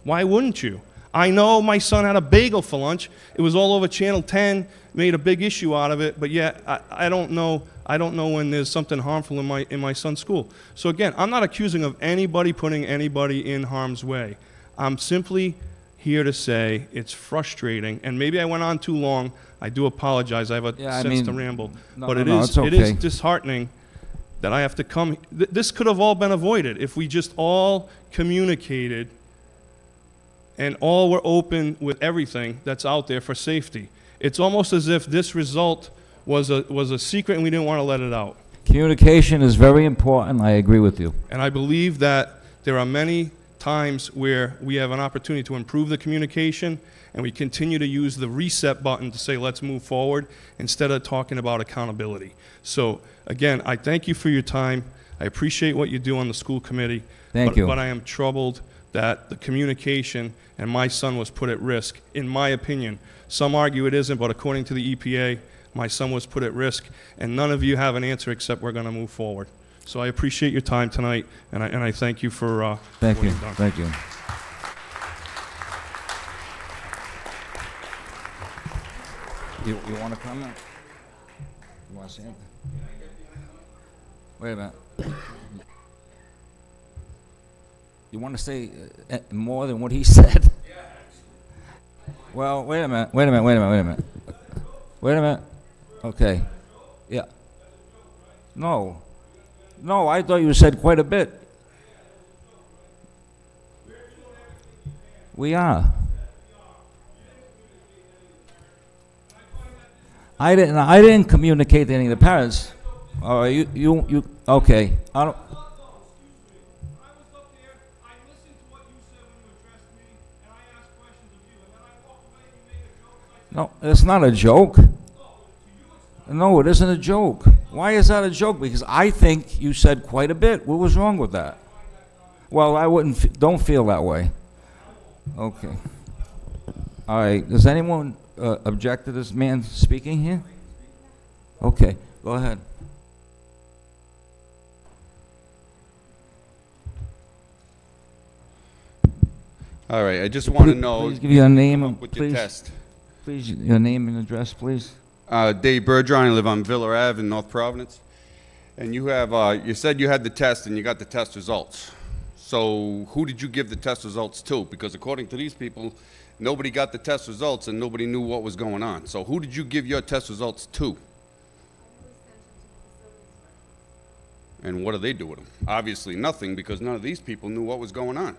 Why wouldn't you? I know my son had a bagel for lunch. It was all over Channel 10, made a big issue out of it, but yet I don't know when there's something harmful in my son's school. So again, I'm not accusing of anybody putting anybody in harm's way. I'm simply here to say it's frustrating, and maybe I went on too long. I do apologize. I have a sense to ramble. No, But no, it's it is okay. disheartening that I have to come. This could have all been avoided if we just all communicated and all were open with everything that's out there for safety. It's almost as if this result was a secret and we didn't want to let it out. Communication is very important. I agree with you. And I believe that there are many times where we have an opportunity to improve the communication, and we continue to use the reset button to say let's move forward instead of talking about accountability. So again, I thank you for your time. I appreciate what you do on the school committee. Thank you. But I am troubled that the communication and my son was put at risk, in my opinion. Some argue it isn't, but according to the EPA, my son was put at risk, and none of you have an answer except we're going to move forward. So I appreciate your time tonight, and I thank you for Thank what you. you've done. Thank you. You want to comment? You want to say anything? Wait a minute. You want to say more than what he said? Well, wait a minute. Wait a minute. Wait a minute. Wait a minute. Wait a minute. Okay. Yeah. No. No, I thought you said quite a bit. We are. I didn't communicate to any of the parents. All right, you, okay. I don't. No, it's not a joke. No, it isn't a joke. Why is that a joke? Because I think you said quite a bit. What was wrong with that? Well, I wouldn't, don't feel that way. Okay. All right, does anyone object to this man speaking here? Okay, go ahead. All right, I just want to know. Please give your name, with your please. test. Please, your name and address, please. Dave Bergeron, I live on Villa Ave in North Providence. And you have, you said you had the test and you got the test results. So who did you give the test results to? Because according to these people, nobody got the test results and nobody knew what was going on. So who did you give your test results to? And what do they do with them? Obviously nothing, because none of these people knew what was going on.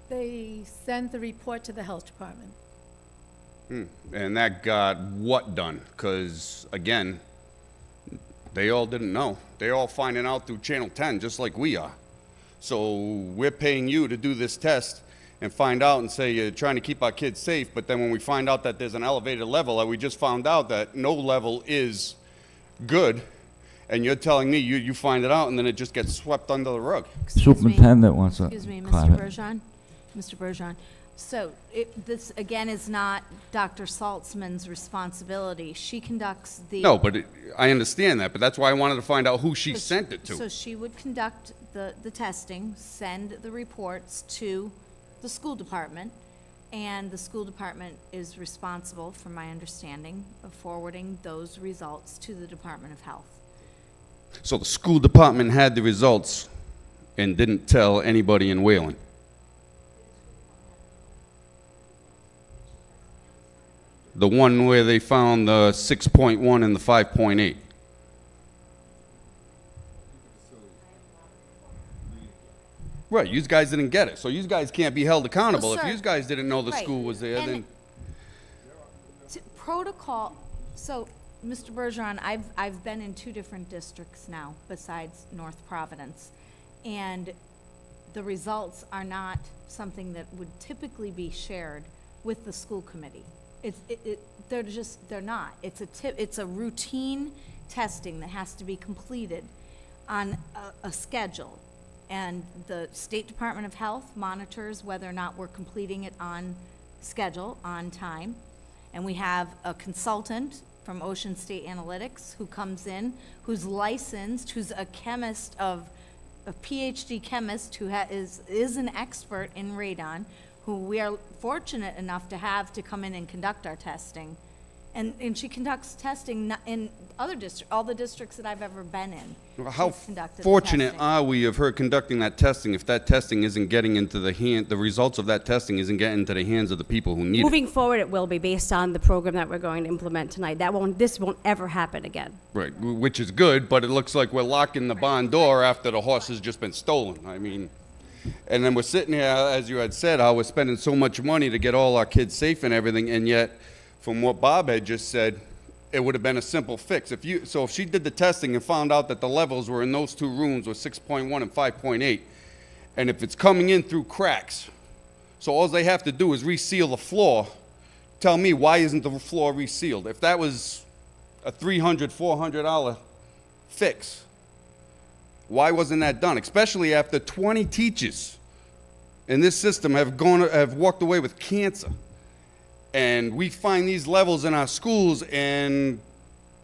They sent the report to the health department. And that got what done? Because, again, they all didn't know. They're all finding out through Channel 10, just like we are. So we're paying you to do this test and find out and say you're trying to keep our kids safe, but then when we find out that there's an elevated level, like we just found out that no level is good, and you're telling me you find it out and then it just gets swept under the rug. Superintendent wants to Excuse me, Mr. comment. Bergeron. Mr. Bergeron. So this, again, is not Dr. Saltzman's responsibility. She conducts the... No, but I understand that, but that's why I wanted to find out who she sent it to. So she would conduct the testing, send the reports to the school department, and the school department is responsible, from my understanding, of forwarding those results to the Department of Health. So the school department had the results and didn't tell anybody in Wayland. The one where they found the 6.1 and the 5.8. Right, you guys didn't get it, so you guys can't be held accountable. Well, if sir, you guys didn't know the right, school was there, and then... Protocol, so, Mr. Bergeron, I've been in 2 different districts now, besides North Providence, and the results are not something that would typically be shared with the school committee. They're not. It's a routine testing that has to be completed on a schedule. And the State Department of Health monitors whether or not we're completing it on schedule, on time. And we have a consultant from Ocean State Analytics who comes in, who's licensed, who's a chemist a PhD chemist who is an expert in radon, who we are fortunate enough to have to come in and conduct our testing. And she conducts testing in other districts, all the districts that I've ever been in. How she's conducted the fortunate testing. are we of her conducting that testing if that testing isn't getting into the results of that testing isn't getting into the hands of the people who need it? Moving forward, it will be based on the program that we're going to implement tonight. This won't ever happen again. Right, which is good, but it looks like we're locking the barn door after the horse has just been stolen. I mean, and then we're sitting here, as you had said, how we're spending so much money to get all our kids safe and everything, and yet, from what Bob had just said, it would have been a simple fix. So if she did the testing and found out that the levels were in those 2 rooms were 6.1 and 5.8, and if it's coming in through cracks, so all they have to do is reseal the floor. Tell me, why isn't the floor resealed? If that was a $300, $400 fix. Why wasn't that done? Especially after 20 teachers in this system have walked away with cancer. And we find these levels in our schools, and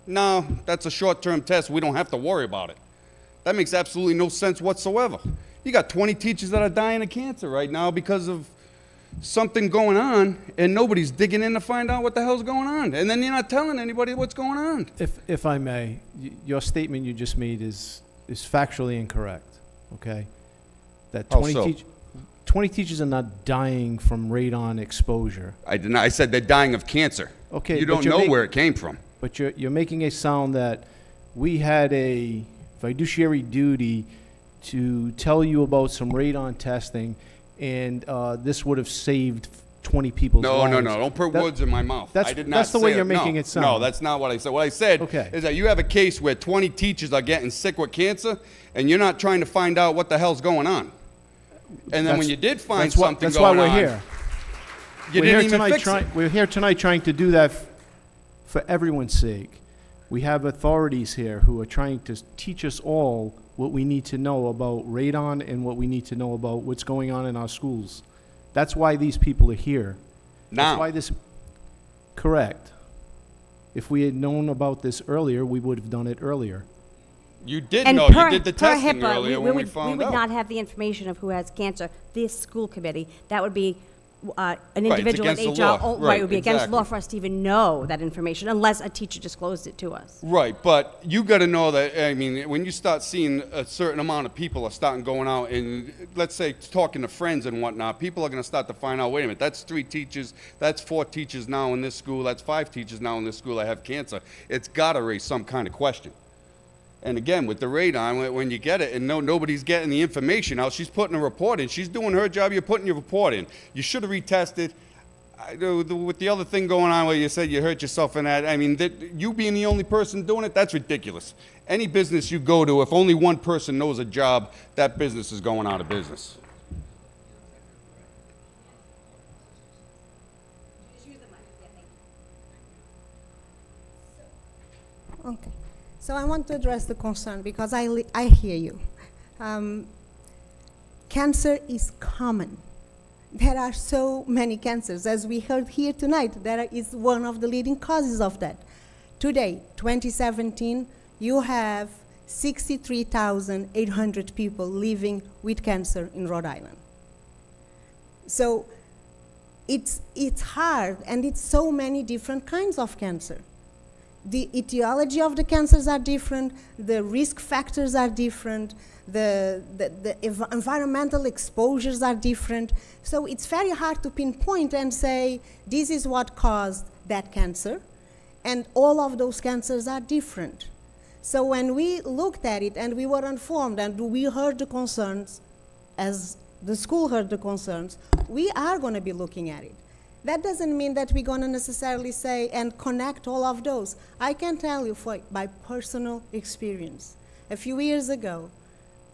no, that's a short-term test. We don't have to worry about it. That makes absolutely no sense whatsoever. You got 20 teachers that are dying of cancer right now because of something going on, and nobody's digging in to find out what the hell's going on. And then you're not telling anybody what's going on. If I may, your statement you just made is factually incorrect, okay? That 20 teachers are not dying from radon exposure. I did not. I said they're dying of cancer. Okay, you don't know where it came from. But you're making a sound that we had a fiduciary duty to tell you about some radon testing, and this would have saved 20 people's lives. No. Don't put words in my mouth. I did not that's the say way you're making it sound. No, that's not what I said. What I said is that you have a case where 20 teachers are getting sick with cancer, and you're not trying to find out what the hell's going on. And then when you did find something going on, that's why we're here. You didn't even fix it. We're here tonight trying to do that for everyone's sake. We have authorities here who are trying to teach us all what we need to know about radon and what we need to know about what's going on in our schools. That's why these people are here. Now. That's why this. Correct. If we had known about this earlier, we would have done it earlier. You did And know. per, You did the per testing HIPAA, earlier we when we would, found we would out. not have the information of who has cancer. This school committee, that would be an it's individual against in the HR. law. Oh, Right, it would be against the law exactly. for us to even know that information unless a teacher disclosed it to us. Right, but you got to know that, I mean, when you start seeing a certain amount of people are starting going out and, let's say, talking to friends and whatnot, people are going to start to find out, wait a minute, that's 3 teachers, that's 4 teachers now in this school, that's 5 teachers now in this school that have cancer. It's got to raise some kind of question. And again, with the radon, when you get it and nobody's getting the information out, she's putting a report in. She's doing her job, you're putting your report in. You should have retested. With the other thing going on where you said you hurt yourself in that, I mean, you being the only person doing it, that's ridiculous. Any business you go to, if only one person knows a job, that business is going out of business. Okay. So I want to address the concern because I hear you. Cancer is common. There are so many cancers. As we heard here tonight, that is one of the leading causes of that. Today, 2017, you have 63,800 people living with cancer in Rhode Island. So it's hard, and it's so many different kinds of cancer. The etiology of the cancers are different, the risk factors are different, the environmental exposures are different. So it's very hard to pinpoint and say, this is what caused that cancer, and all of those cancers are different. So when we looked at it and we were informed and we heard the concerns, as the school heard the concerns, we are going to be looking at it. That doesn't mean that we're going to necessarily say and connect all of those. I can tell you by personal experience. A few years ago,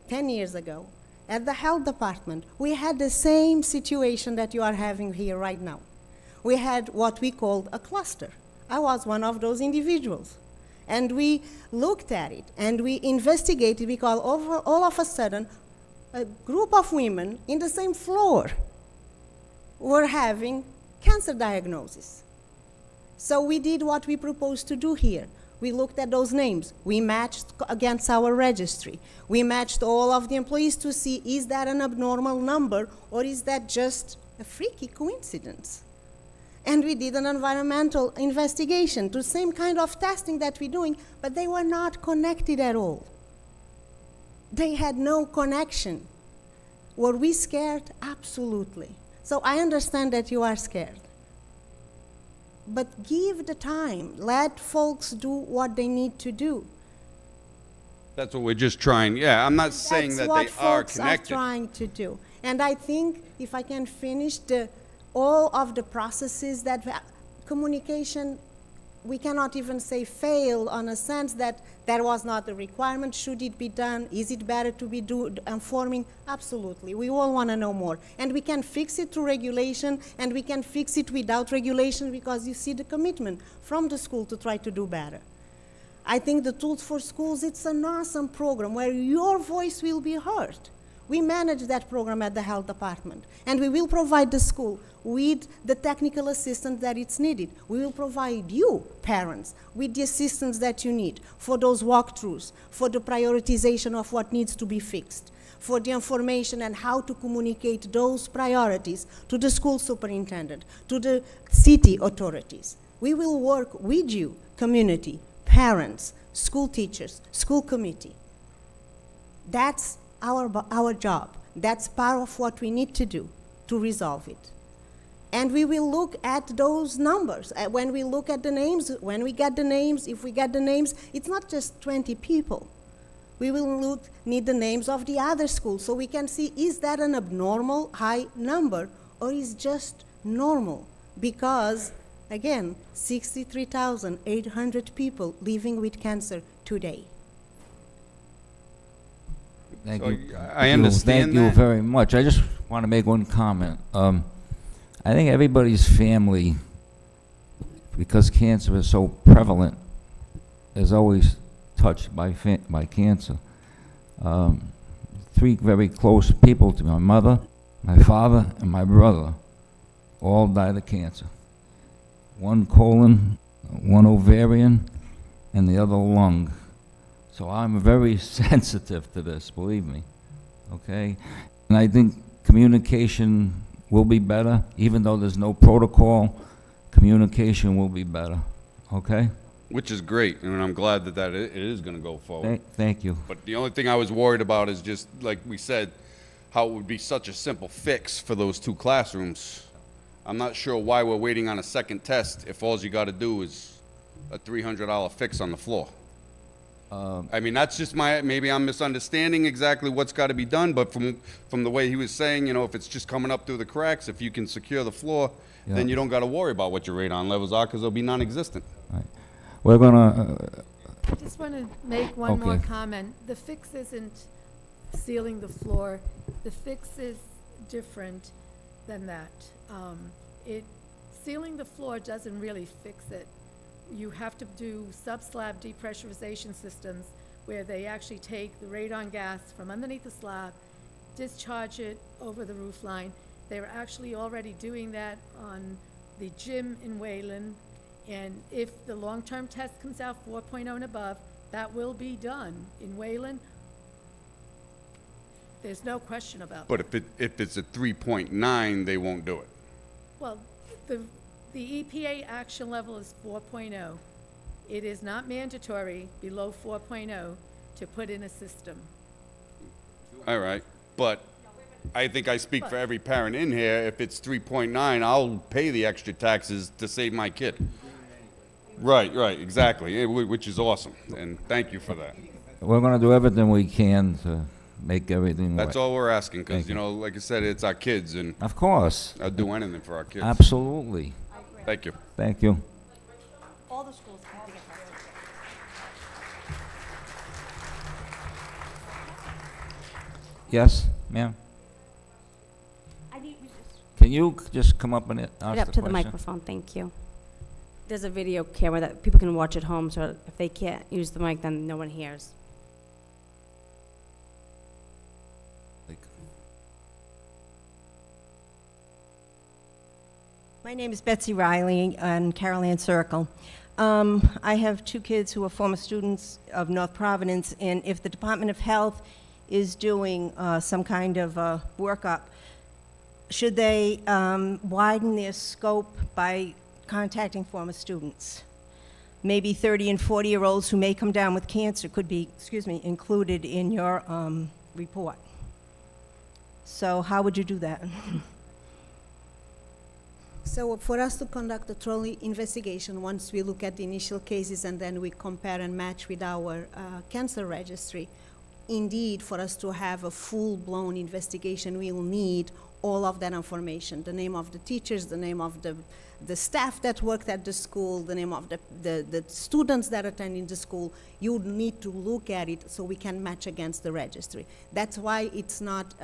10 years ago, at the health department, we had the same situation that you are having here right now. We had what we called a cluster. I was one of those individuals. And we looked at it and we investigated because all of a sudden, a group of women in the same floor were having cancer diagnosis. So we did what we proposed to do here. We looked at those names. We matched against our registry. We matched all of the employees to see, is that an abnormal number or is that just a freaky coincidence? And we did an environmental investigation, the same kind of testing that we're doing, but they were not connected at all. They had no connection. Were we scared? Absolutely. So I understand that you are scared. But give the time. Let folks do what they need to do. That's what we're just trying. Yeah, I'm not saying that they are That's what folks connected. are trying to do. And I think, if I can finish, all of the processes that communication, we cannot even say failed on a sense that that was not the requirement. Should it be done? Is it better to be informing? Absolutely. We all want to know more. And we can fix it through regulation, and we can fix it without regulation because you see the commitment from the school to try to do better. I think the Tools for Schools, it's an awesome program where your voice will be heard. We manage that program at the health department, and we will provide the school with the technical assistance that it's needed. We will provide you, parents, with the assistance that you need for those walkthroughs, for the prioritization of what needs to be fixed, for the information and how to communicate those priorities to the school superintendent, to the city authorities. We will work with you, community, parents, school teachers, school committee. That's our job. That's part of what we need to do to resolve it. And we will look at those numbers. When we look at the names, when we get the names, if we get the names, it's not just 20 people. We will need the names of the other schools so we can see, is that an abnormal high number or is just normal? Because, again, 63,800 people living with cancer today. Thank So you. I understand Thank you that. very much. I just want to make one comment. I think everybody's family, because cancer is so prevalent, is always touched by cancer. Three very close people to me, my mother, my father, and my brother, all died of cancer. One colon, one ovarian, and the other lung. So I'm very sensitive to this, believe me, okay? And I think communication will be better, even though there's no protocol, communication will be better, okay? Which is great, and I'm glad that it is going to go forward. Thank you. But the only thing I was worried about is just, like we said, how it would be such a simple fix for those two classrooms. I'm not sure why we're waiting on a second test if all you got to do is a $300 fix on the floor. I mean, that's just maybe I'm misunderstanding exactly what's got to be done, but from the way he was saying, you know, if it's just coming up through the cracks, if you can secure the floor, Yeah. then you don't got to worry about what your radon levels are because they'll be non-existent. Right. We're gonna, I just want to make one more Okay. comment. The fix isn't sealing the floor. The fix is different than that. Sealing the floor doesn't really fix it. You have to do sub-slab depressurization systems where they actually take the radon gas from underneath the slab, discharge it over the roof line. They're actually already doing that on the gym in Wayland. And if the long-term test comes out 4.0 and above, that will be done in Wayland. There's no question about that. But if it's a 3.9, they won't do it. Well, the EPA action level is 4.0. It is not mandatory below 4.0 to put in a system. All right, but I think I speak for every parent in here. If it's 3.9, I'll pay the extra taxes to save my kid. Right, exactly, which is awesome, and thank you for that. we're gonna do everything we can to make everything right. That's all we're asking, because, Thank you know, like I said, it's our kids, and Of course, I'll do anything for our kids. absolutely. Thank you. Thank you. All the schools have to get tested. Yes, ma'am? Can you just come up and ask the Right question? up to the microphone, thank you. There's a video camera that people can watch at home, so if they can't use the mic, then no one hears. My name is Betsy Riley on Carol Ann Circle. I have two kids who are former students of North Providence, and if the Department of Health is doing some kind of workup, should they widen their scope by contacting former students? Maybe 30 and 40-year-olds who may come down with cancer could be, included in your report. So how would you do that? So for us to conduct a thorough investigation, once we look at the initial cases and then we compare and match with our cancer registry, indeed, for us to have a full-blown investigation, we will need all of that information, the name of the teachers, the name of the staff that worked at the school, the name of the students that attended the school. You need to look at it so we can match against the registry. That's why it's not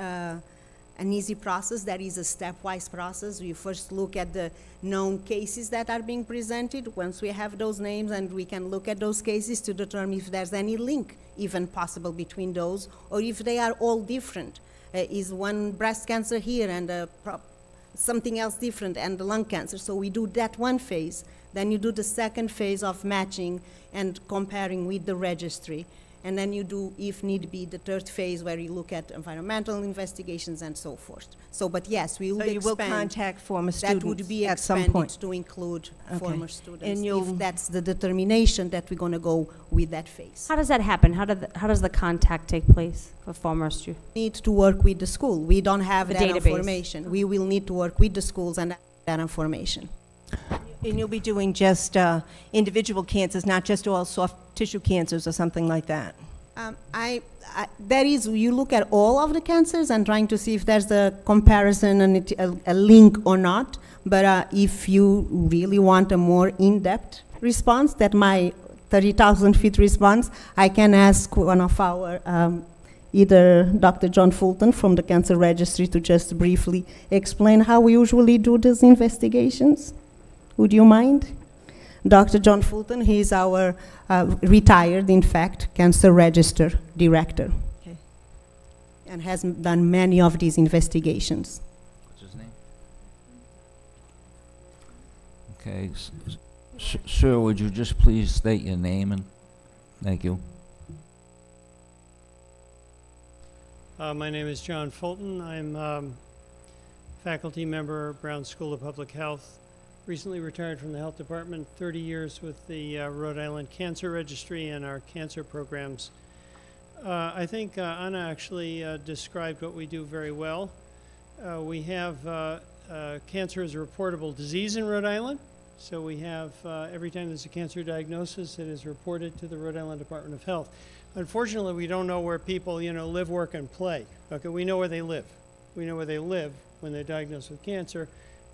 an easy process. That is a stepwise process. We first look at the known cases that are being presented. Once we have those names, and we can look at those cases to determine if there's any link even possible between those, or if they are all different. Is one breast cancer here and something else different and the lung cancer? So we do that one phase. Then you do the second phase of matching and comparing with the registry. And then you do, if need be, the third phase where you look at environmental investigations and so forth. So, but yes, we will So you will expand. contact former That would students be at some expanded point? to include Okay. former students, And you'll- if that's the determination that we're going to go with that phase. How does that happen? How does the contact take place for former students? Need to work with the school. We don't have The that database. information. We will need to work with the schools and that information. And you'll be doing just individual cancers, not just all soft tissue cancers or something like that? There is, you look at all of the cancers and trying to see if there's a comparison and a link or not. But if you really want a more in-depth response, that my 30,000 feet response, I can ask one of our, either Dr. John Fulton from the Cancer Registry to just briefly explain how we usually do these investigations. Would you mind? Dr. John Fulton, he is our retired, in fact, Cancer Register Director. Okay. And has done many of these investigations. What's his name? Okay, sir, would you just please state your name and, thank you. My name is John Fulton. I'm faculty member, Brown School of Public Health. Recently retired from the health department, 30 years with the Rhode Island Cancer Registry and our cancer programs. I think Anna actually described what we do very well. We have cancer as a reportable disease in Rhode Island. So we have, every time there's a cancer diagnosis, it is reported to the Rhode Island Department of Health. Unfortunately, we don't know where people, live, work, and play. Okay, we know where they live. We know where they live when they're diagnosed with cancer.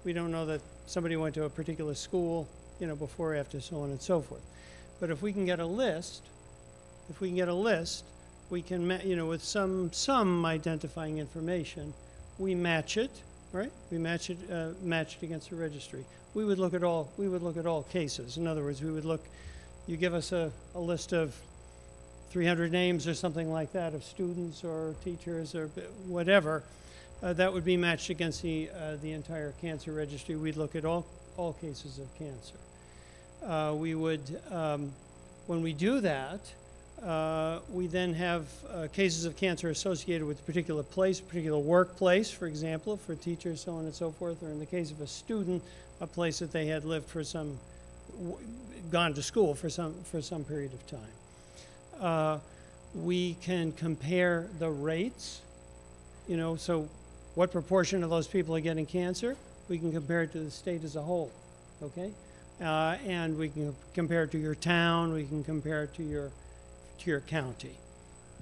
We don't know that somebody went to a particular school, before, after, so on and so forth. But if we can get a list, we can, with some identifying information, we match it, right? We match it against the registry. We would look at all cases. In other words, you give us a list of 300 names or something like that of students or teachers or whatever. That would be matched against the entire cancer registry. We'd look at all cases of cancer. We would, when we do that, we then have cases of cancer associated with a particular place, particular workplace, for example, for teachers, so on and so forth, or in the case of a student, a place that they had lived for gone to school for some period of time. We can compare the rates, so what proportion of those people are getting cancer? We can compare it to the state as a whole, okay? And we can compare it to your town. We can compare it to your county.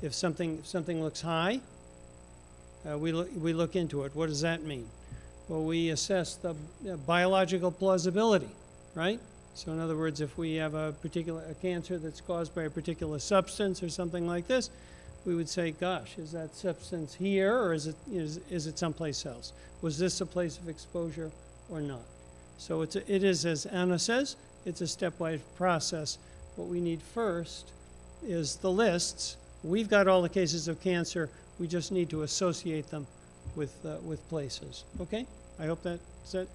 If something looks high, we look into it. What does that mean? Well, we assess the biological plausibility, right? So in other words, if we have a cancer that's caused by a particular substance or something like this, we would say, gosh, is that substance here or is it someplace else? Was this a place of exposure or not? So it is, as Anna says, it's a stepwise process. What we need first is the lists. We've got all the cases of cancer. We just need to associate them with places. Okay? I hope that's it.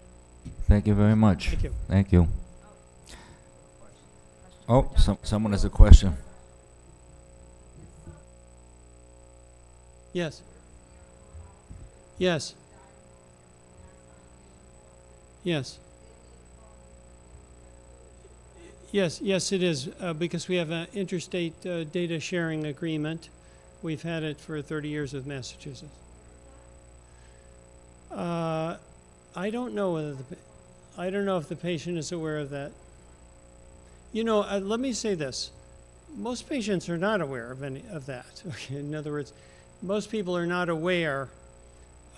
Thank you very much. Thank you. Thank you. Oh, someone has a question. Yes. Yes. Yes. Yes, it is, because we have an interstate data sharing agreement. We've had it for 30 years with Massachusetts. I don't know if the patient is aware of that. Let me say this. Most patients are not aware of any of that. Okay? In other words, most people are not aware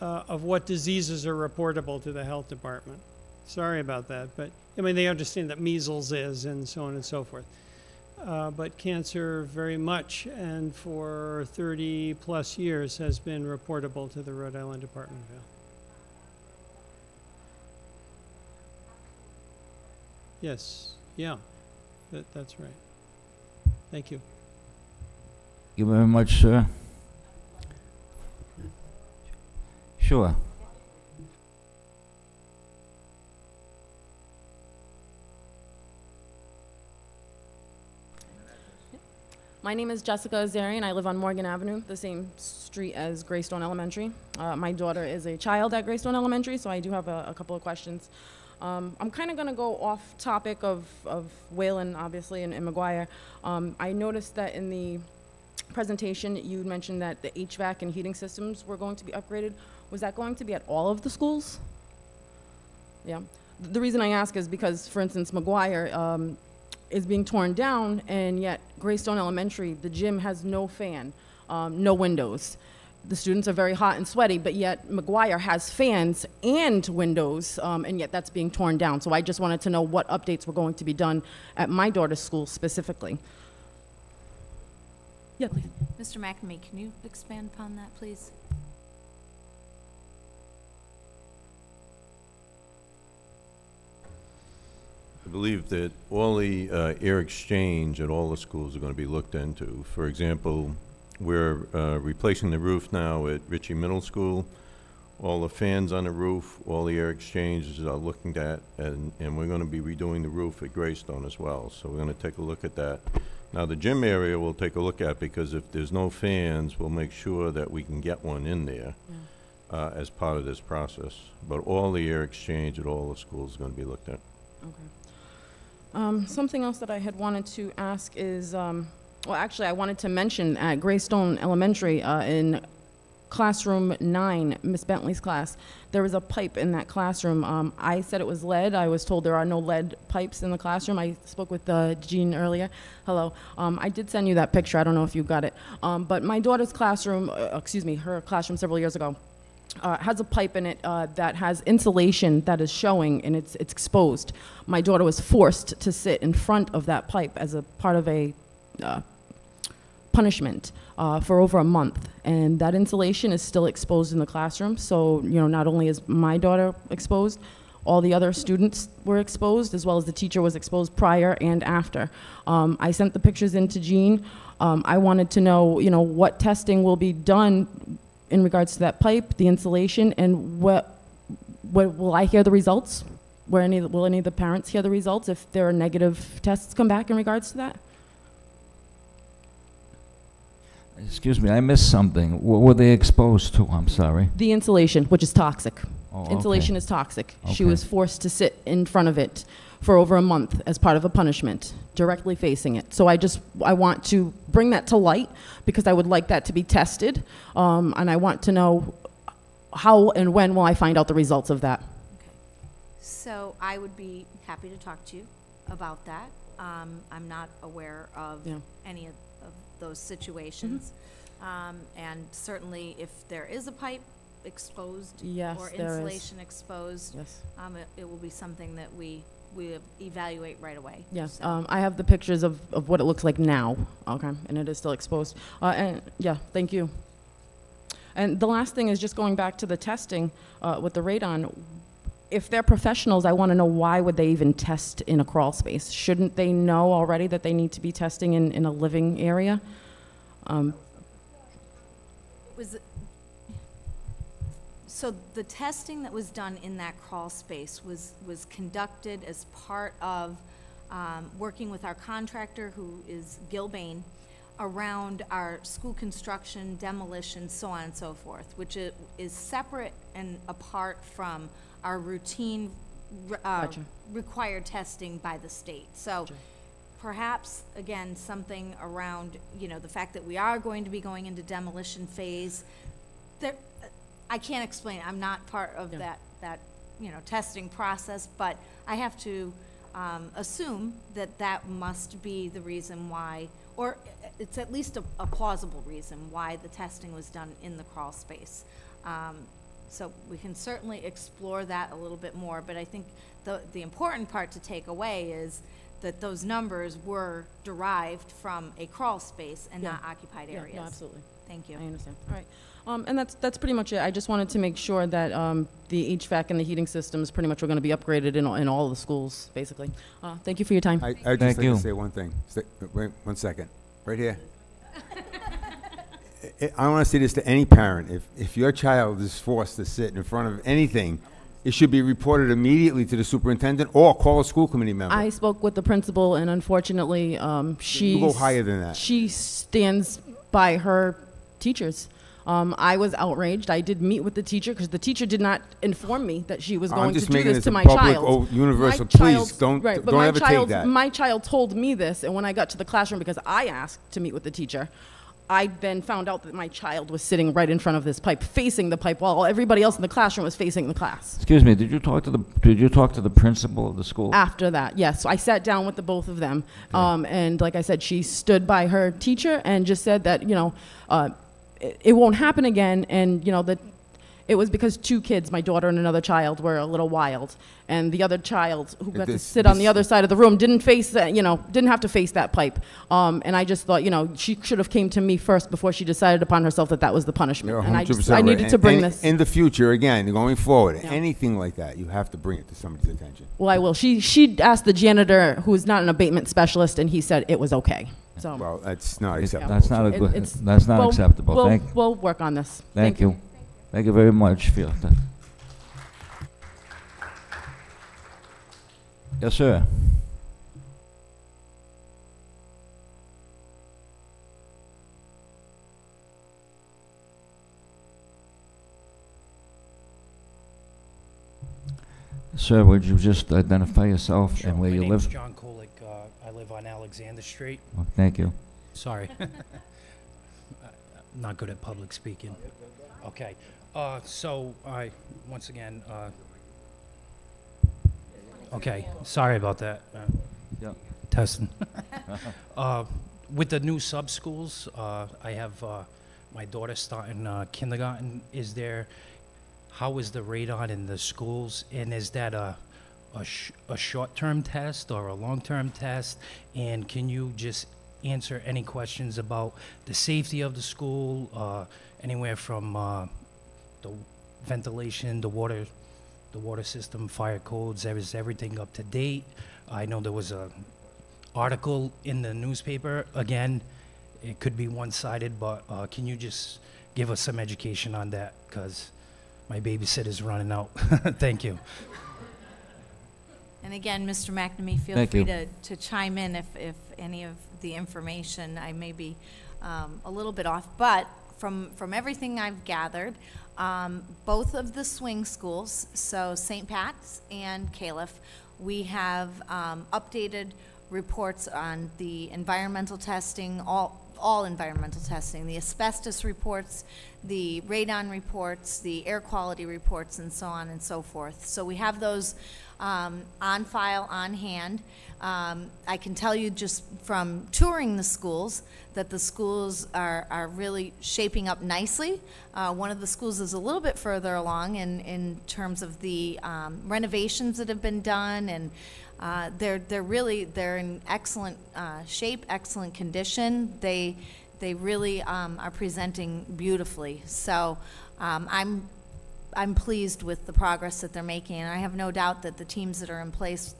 of what diseases are reportable to the health department. Sorry about that, but they understand that measles is and so on and so forth. but cancer very much, and for 30-plus years, has been reportable to the Rhode Island Department of Health. Yes, yeah, that's right. Thank you. Thank you very much, sir. Sure. My name is Jessica Azarian. I live on Morgan Avenue, the same street as Greystone Elementary. My daughter is a child at Greystone Elementary, so I do have a couple of questions. I'm kind of going to go off topic of Whalen, obviously, and McGuire. I noticed that in the presentation you mentioned that the HVAC and heating systems were going to be upgraded. Was that going to be at all of the schools? Yeah. The reason I ask is because, for instance, McGuire is being torn down, and yet Greystone Elementary, the gym has no fan, no windows. The students are very hot and sweaty, but yet McGuire has fans and windows, and yet that's being torn down. So I just wanted to know what updates were going to be done at my daughter's school specifically. Yeah, please. Mr. McNamee, can you expand upon that, please? I believe that all the air exchange at all the schools are going to be looked into. For example, we're replacing the roof now at Ritchie Middle School. All the fans on the roof, all the air exchanges are looked at, and we're going to be redoing the roof at Greystone as well. So we're going to take a look at that. Now the gym area we'll take a look at, because if there's no fans, we'll make sure that we can get one in there as part of this process. But all the air exchange at all the schools is going to be looked at. Okay. Something else that I had wanted to ask is, well, actually, I wanted to mention at Greystone Elementary in classroom 9, Miss Bentley's class, there was a pipe in that classroom. I said it was lead. I was told there are no lead pipes in the classroom. I spoke with Jean earlier. Hello. I did send you that picture. I don't know if you got it. But my daughter's classroom, excuse me, her classroom several years ago, has a pipe in it that has insulation that is showing, and it's exposed. My daughter was forced to sit in front of that pipe as a part of a punishment for over a month, and that insulation is still exposed in the classroom. So, you know, not only is my daughter exposed, all the other students were exposed, as well as the teacher was exposed prior and after. I sent the pictures in to Jean. I wanted to know, you know, what testing will be done in regards to that pipe, the insulation, and what will I hear the results? Will any of the parents hear the results if there are negative tests come back in regards to that? Excuse me, I missed something. What were they exposed to? I'm sorry. The insulation, which is toxic. Oh, Insulation okay. is toxic. Okay. She was forced to sit in front of it for over a month as part of a punishment, directly facing it. So I want to bring that to light, because I would like that to be tested, and I want to know how and when will I find out the results of that. Okay. So I would be happy to talk to you about that. I'm not aware of any of those situations. And certainly if there is a pipe exposed or insulation exposed, it will be something that we evaluate right away. Yes, So. I have the pictures of what it looks like now, okay, and it is still exposed. And yeah, thank you. And the last thing is just going back to the testing with the radon. If they're professionals, I want to know, why would they even test in a crawl space? Shouldn't they know already that they need to be testing in a living area? So the testing that was done in that crawl space was conducted as part of working with our contractor, who is Gilbane, around our school construction, demolition, so on and so forth, which is separate and apart from our routine required testing by the state. So perhaps, again, something around, you know, the fact that we are going to be going into demolition phase. I can't explain. I'm not part of that you know, testing process, but I have to assume that must be the reason why, or it's at least a plausible reason why the testing was done in the crawl space. So we can certainly explore that a little bit more, but I think the important part to take away is that those numbers were derived from a crawl space and Yeah. not occupied Yeah, areas. no, absolutely. Thank you. I understand. All right. And that's pretty much it. I just wanted to make sure that the HVAC and the heating systems pretty much were going to be upgraded in all the schools, basically. Thank you for your time. I'd just Thank like you. to say one thing. Wait 1 second. Right here. I want to say this to any parent. If your child is forced to sit in front of anything, it should be reported immediately to the superintendent or call a school committee member. I spoke with the principal, and unfortunately, she You go higher than that. She stands by her teachers. I was outraged. I did meet with the teacher because the teacher did not inform me that she was I'm going to just do making this this to a my public, child. universal. My Please child's- don't right, but don't my ever take child's- that. My child told me this, and when I got to the classroom, because I asked to meet with the teacher, I then found out that my child was sitting right in front of this pipe, facing the pipe, while everybody else in the classroom was facing the class. Excuse me, did you talk to the principal of the school? After that, yes. So I sat down with the both of them. And like I said, she stood by her teacher and just said that, it won't happen again. And, that it was because two kids, my daughter and another child, were a little wild. And the other child who got to sit on the other side of the room didn't face that, didn't have to face that pipe. And I just thought, she should have came to me first before she decided upon herself that was the punishment. You're And 100% I needed right. to bring And this. in the future, again, going forward, Yeah. anything like that, you have to bring it to somebody's attention. Well, I will. She asked the janitor, who is not an abatement specialist, and he said it was okay. So Well, that's not acceptable. That's not a good, that's not acceptable. We'll work on this. Thank you. Thank you very much for your time. Yes, sir. Sir, would you just identify yourself Sure. and where My you name's live? John Kulik. I live on Alexander Street. Oh, thank you. Sorry. I'm not good at public speaking. Okay. So I, once again, okay, sorry about that. Yep. Testing. With the new sub-schools, I have my daughter starting kindergarten. How is the radon in the schools? And is that a short-term test or a long-term test? And can you just answer any questions about the safety of the school, anywhere from the ventilation, the water system, fire codes? Is everything up to date? I know there was a article in the newspaper. Again, it could be one-sided, but can you just give us some education on that? Because my babysitter's running out. Thank you. And again, Mr. McNamee, feel Thank free you. to chime in if any of the information I may be a little bit off. But from everything I've gathered, both of the swing schools, so St. Pat's and Caliph, we have updated reports on the environmental testing, all environmental testing, the asbestos reports, the radon reports, the air quality reports, and so on and so forth. So we have those on file, on hand. I can tell you just from touring the schools that the schools are really shaping up nicely. One of the schools is a little bit further along in terms of the renovations that have been done, and they're in excellent shape, excellent condition. They really are presenting beautifully. So I'm pleased with the progress that they're making, and I have no doubt that the teams that are in place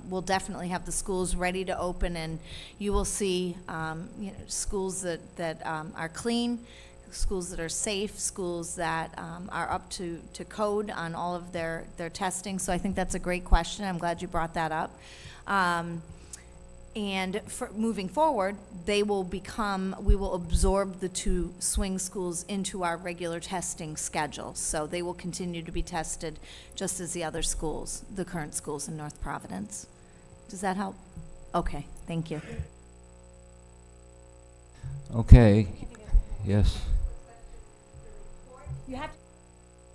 will definitely have the schools ready to open, and you will see schools that are clean, schools that are safe, schools that are up to code on all of their testing. So I think that's a great question. I'm glad you brought that up. And for moving forward, we will absorb the two swing schools into our regular testing schedule. So they will continue to be tested just as the other schools, the current schools in North Providence. Does that help? Okay, thank you. Okay. Yes. You have to,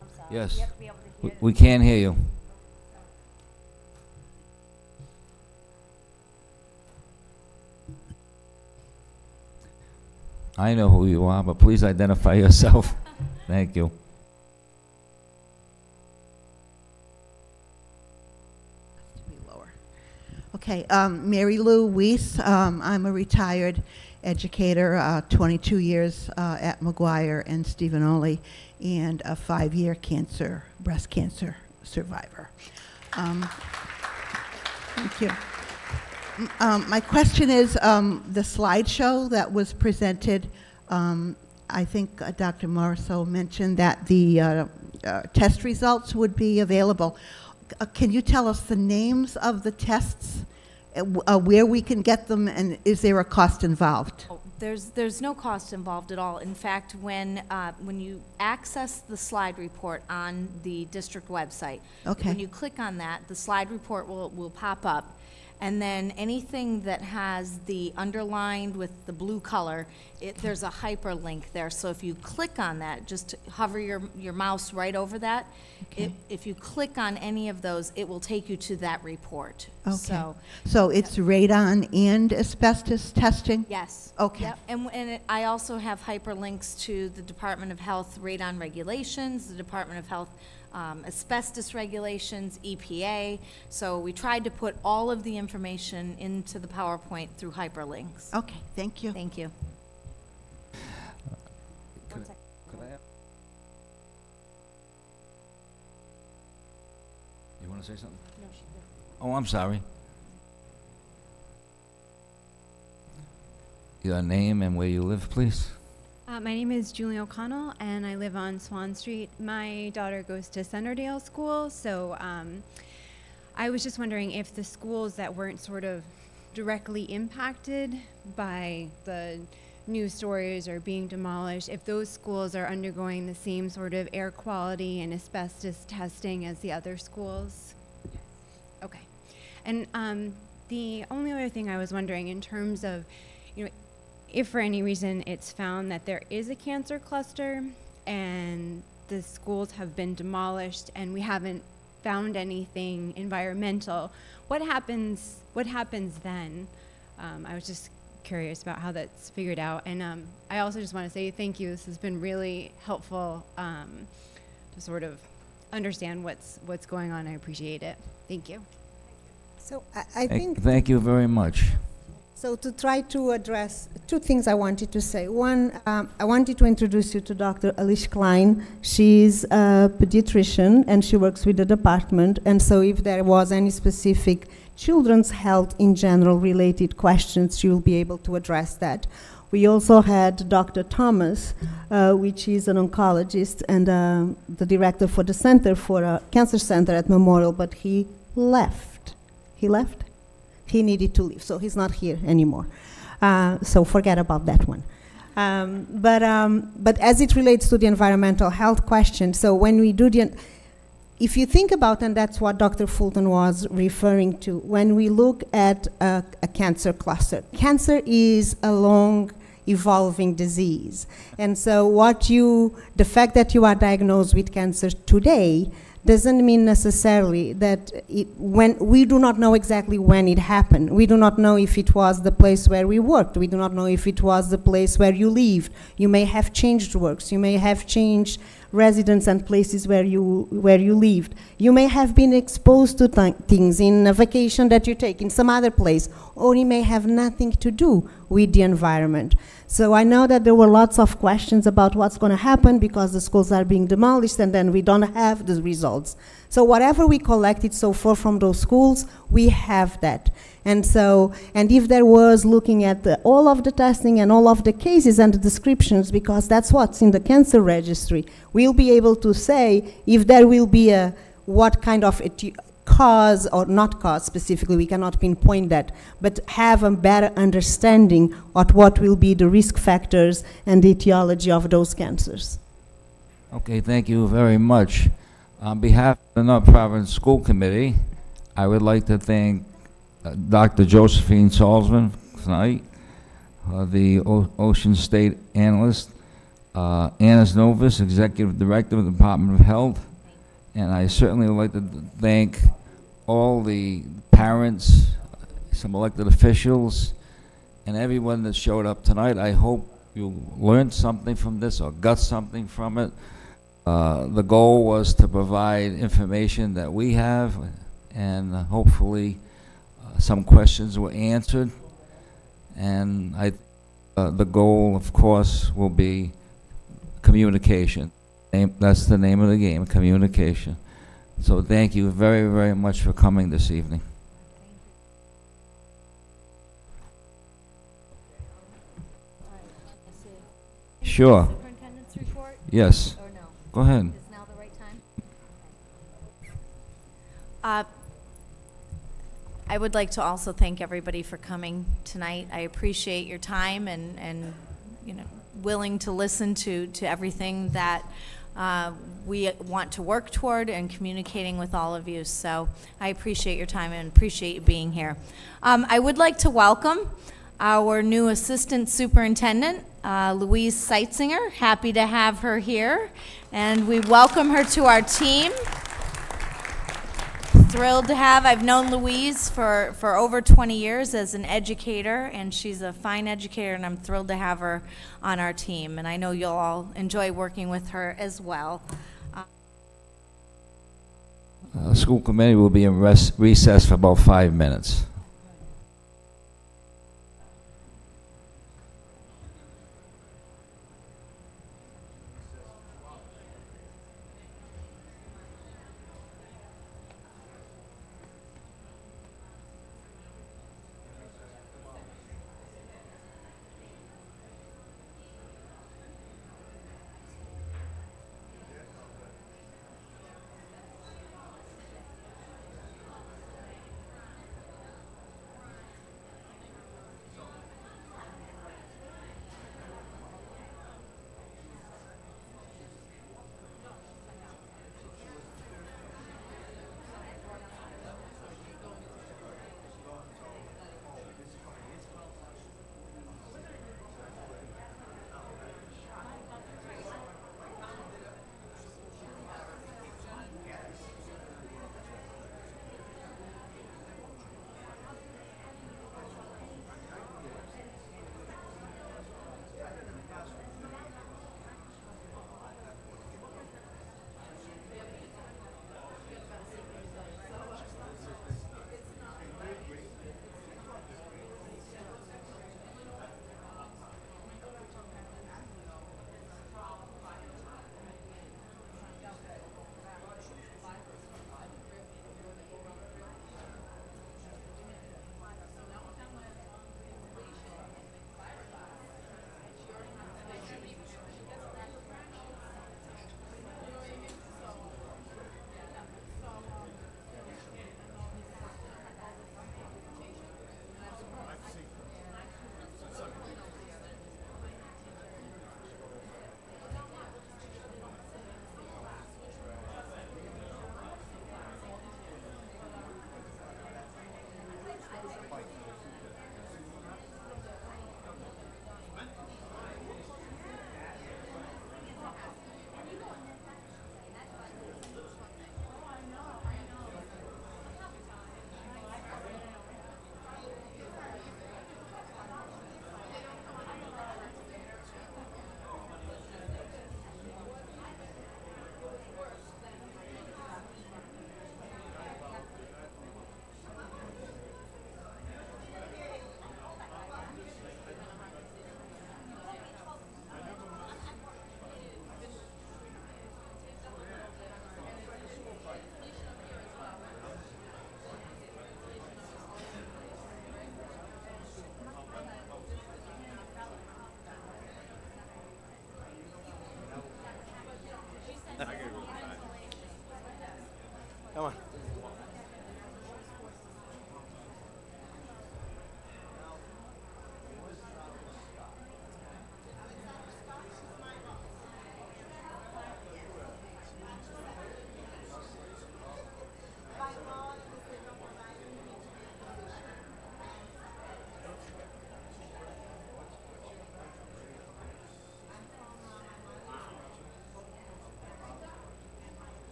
I'm sorry. Yes. You have to be able to hear We can't hear you. I know who you are, but please identify yourself. Thank you. To be lower. Okay. Okay, Mary Lou Weiss. I'm a retired educator, 22 years at McGuire and Stephen Oley, and a 5-year breast cancer survivor. Thank you. My question is, the slideshow that was presented, I think Dr. Morrisseau mentioned that the test results would be available. Can you tell us the names of the tests, where we can get them, and is there a cost involved? There's no cost involved at all. In fact, when you access the slide report on the district website, okay, when you click on that, the slide report will pop up. And then anything that has the underlined with the blue color, there's a hyperlink there. So if you click on that, just hover your mouse right over that. Okay. If you click on any of those, it will take you to that report. Okay. So it's radon and asbestos testing? Yes. Okay. Yep. And I also have hyperlinks to the Department of Health radon regulations, the Department of Health asbestos regulations, EPA. So we tried to put all of the information into the PowerPoint through hyperlinks. Okay, thank you. Thank you. Could I have? You want to say something? No, she did. Oh, I'm sorry. Your name and where you live, please? My name is Julie O'Connell, and I live on Swan Street. My daughter goes to Centerdale School, so I was just wondering if the schools that weren't sort of directly impacted by the news stories or being demolished, if those schools are undergoing the same sort of air quality and asbestos testing as the other schools? Yes. Okay. And the only other thing I was wondering, in terms of, you know, if for any reason it's found that there is a cancer cluster and the schools have been demolished and we haven't found anything environmental, what happens then? I was just curious about how that's figured out. And I also just want to say thank you. This has been really helpful to sort of understand what's going on. I appreciate it. Thank you. So I think... Thank you very much. So to try to address two things I wanted to say. One, I wanted to introduce you to Dr. Alice Klein. She's a pediatrician and she works with the department. And so if there was any specific children's health in general related questions, she will be able to address that. We also had Dr. Thomas, which is an oncologist and the director for the Center for a Cancer Center at Memorial, but he left. He left? He needed to leave, so he's not here anymore. So forget about that one. But as it relates to the environmental health question, so when we do if you think about, and that's what Dr. Fulton was referring to, when we look at a cancer cluster, cancer is a long evolving disease. And so the fact that you are diagnosed with cancer today doesn't mean necessarily that when we do not know exactly when it happened. We do not know if it was the place where we worked. We do not know if it was the place where you lived. You may have changed works. You may have changed residence and places where you lived. You may have been exposed to things in a vacation that you take in some other place, or it may have nothing to do with the environment. So I know that there were lots of questions about what's going to happen because the schools are being demolished and then we don't have the results. So whatever we collected so far from those schools, we have that. And so, and if there was looking at all of the testing and all of the cases and the descriptions, because that's what's in the cancer registry, we'll be able to say if there will be what kind of cause or not cause specifically, we cannot pinpoint that, but have a better understanding of what will be the risk factors and the etiology of those cancers. Okay, thank you very much. On behalf of the North Providence School Committee, I would like to thank Dr. Josephine Salzman tonight, the Ocean State Analyst, Anna Novus, Executive Director of the Department of Health, and I certainly would like to thank all the parents, some elected officials, and everyone that showed up tonight. I hope you learned something from this or got something from it. The goal was to provide information that we have and hopefully some questions were answered, and the goal, of course, will be communication. That's the name of the game, communication. So thank you very, very much for coming this evening. Sure. Superintendent's report? Yes. Or no? Go ahead. Is now the right time? I would like to also thank everybody for coming tonight. I appreciate your time and you know, willing to listen to everything that we want to work toward and communicating with all of you. So I appreciate your time and appreciate you being here. I would like to welcome our new assistant superintendent, Louise Seitzinger. Happy to have her here, and we welcome her to our team. Thrilled to have. I've known Louise for over 20 years as an educator, and she's a fine educator, and I'm thrilled to have her on our team, and I know you'll all enjoy working with her as well. School committee will be in recess for about 5 minutes.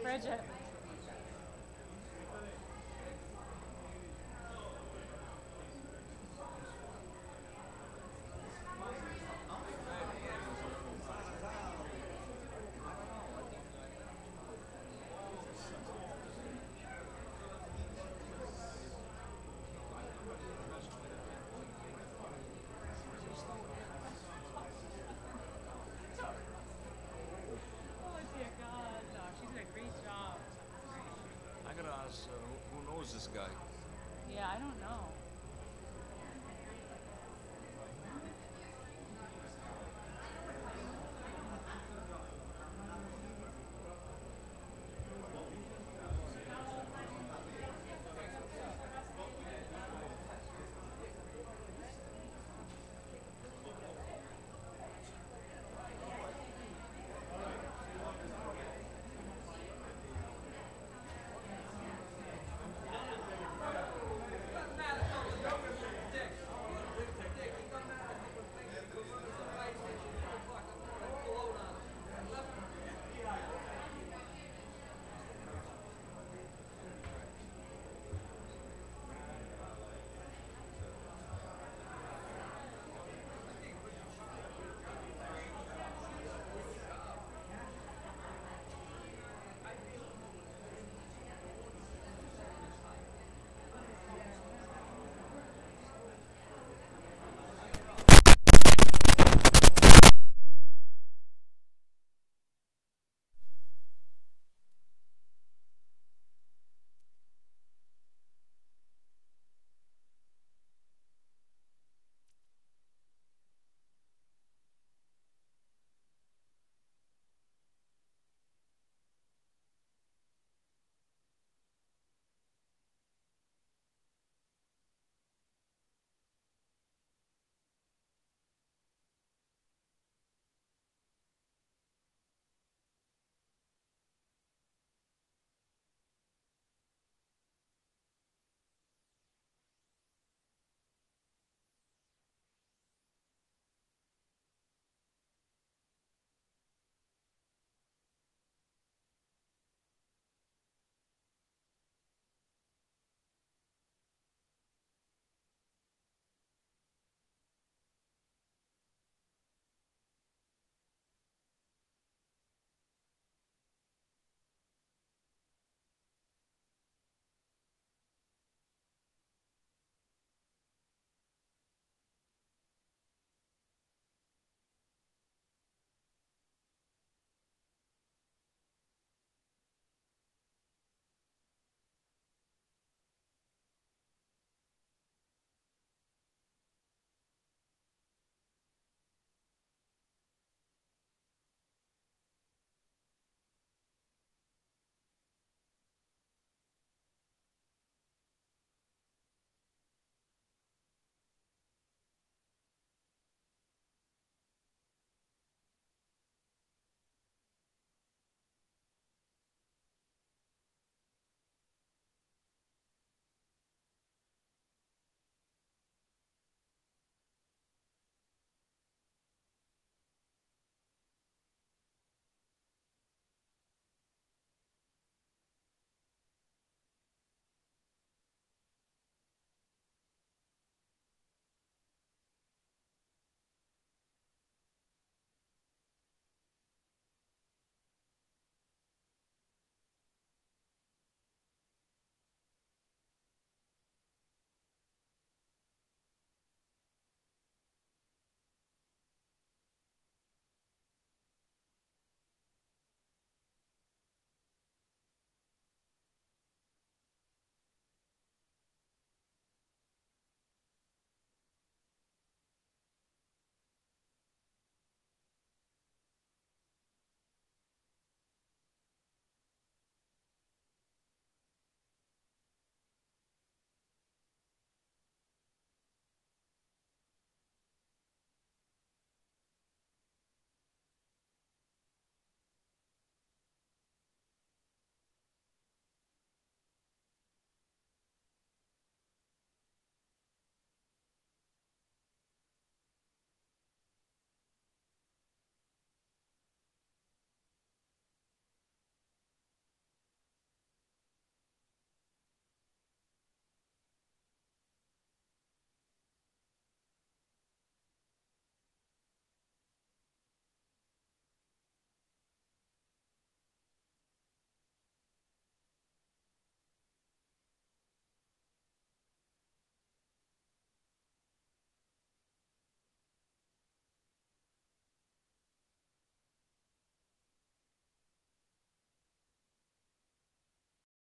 Bridget.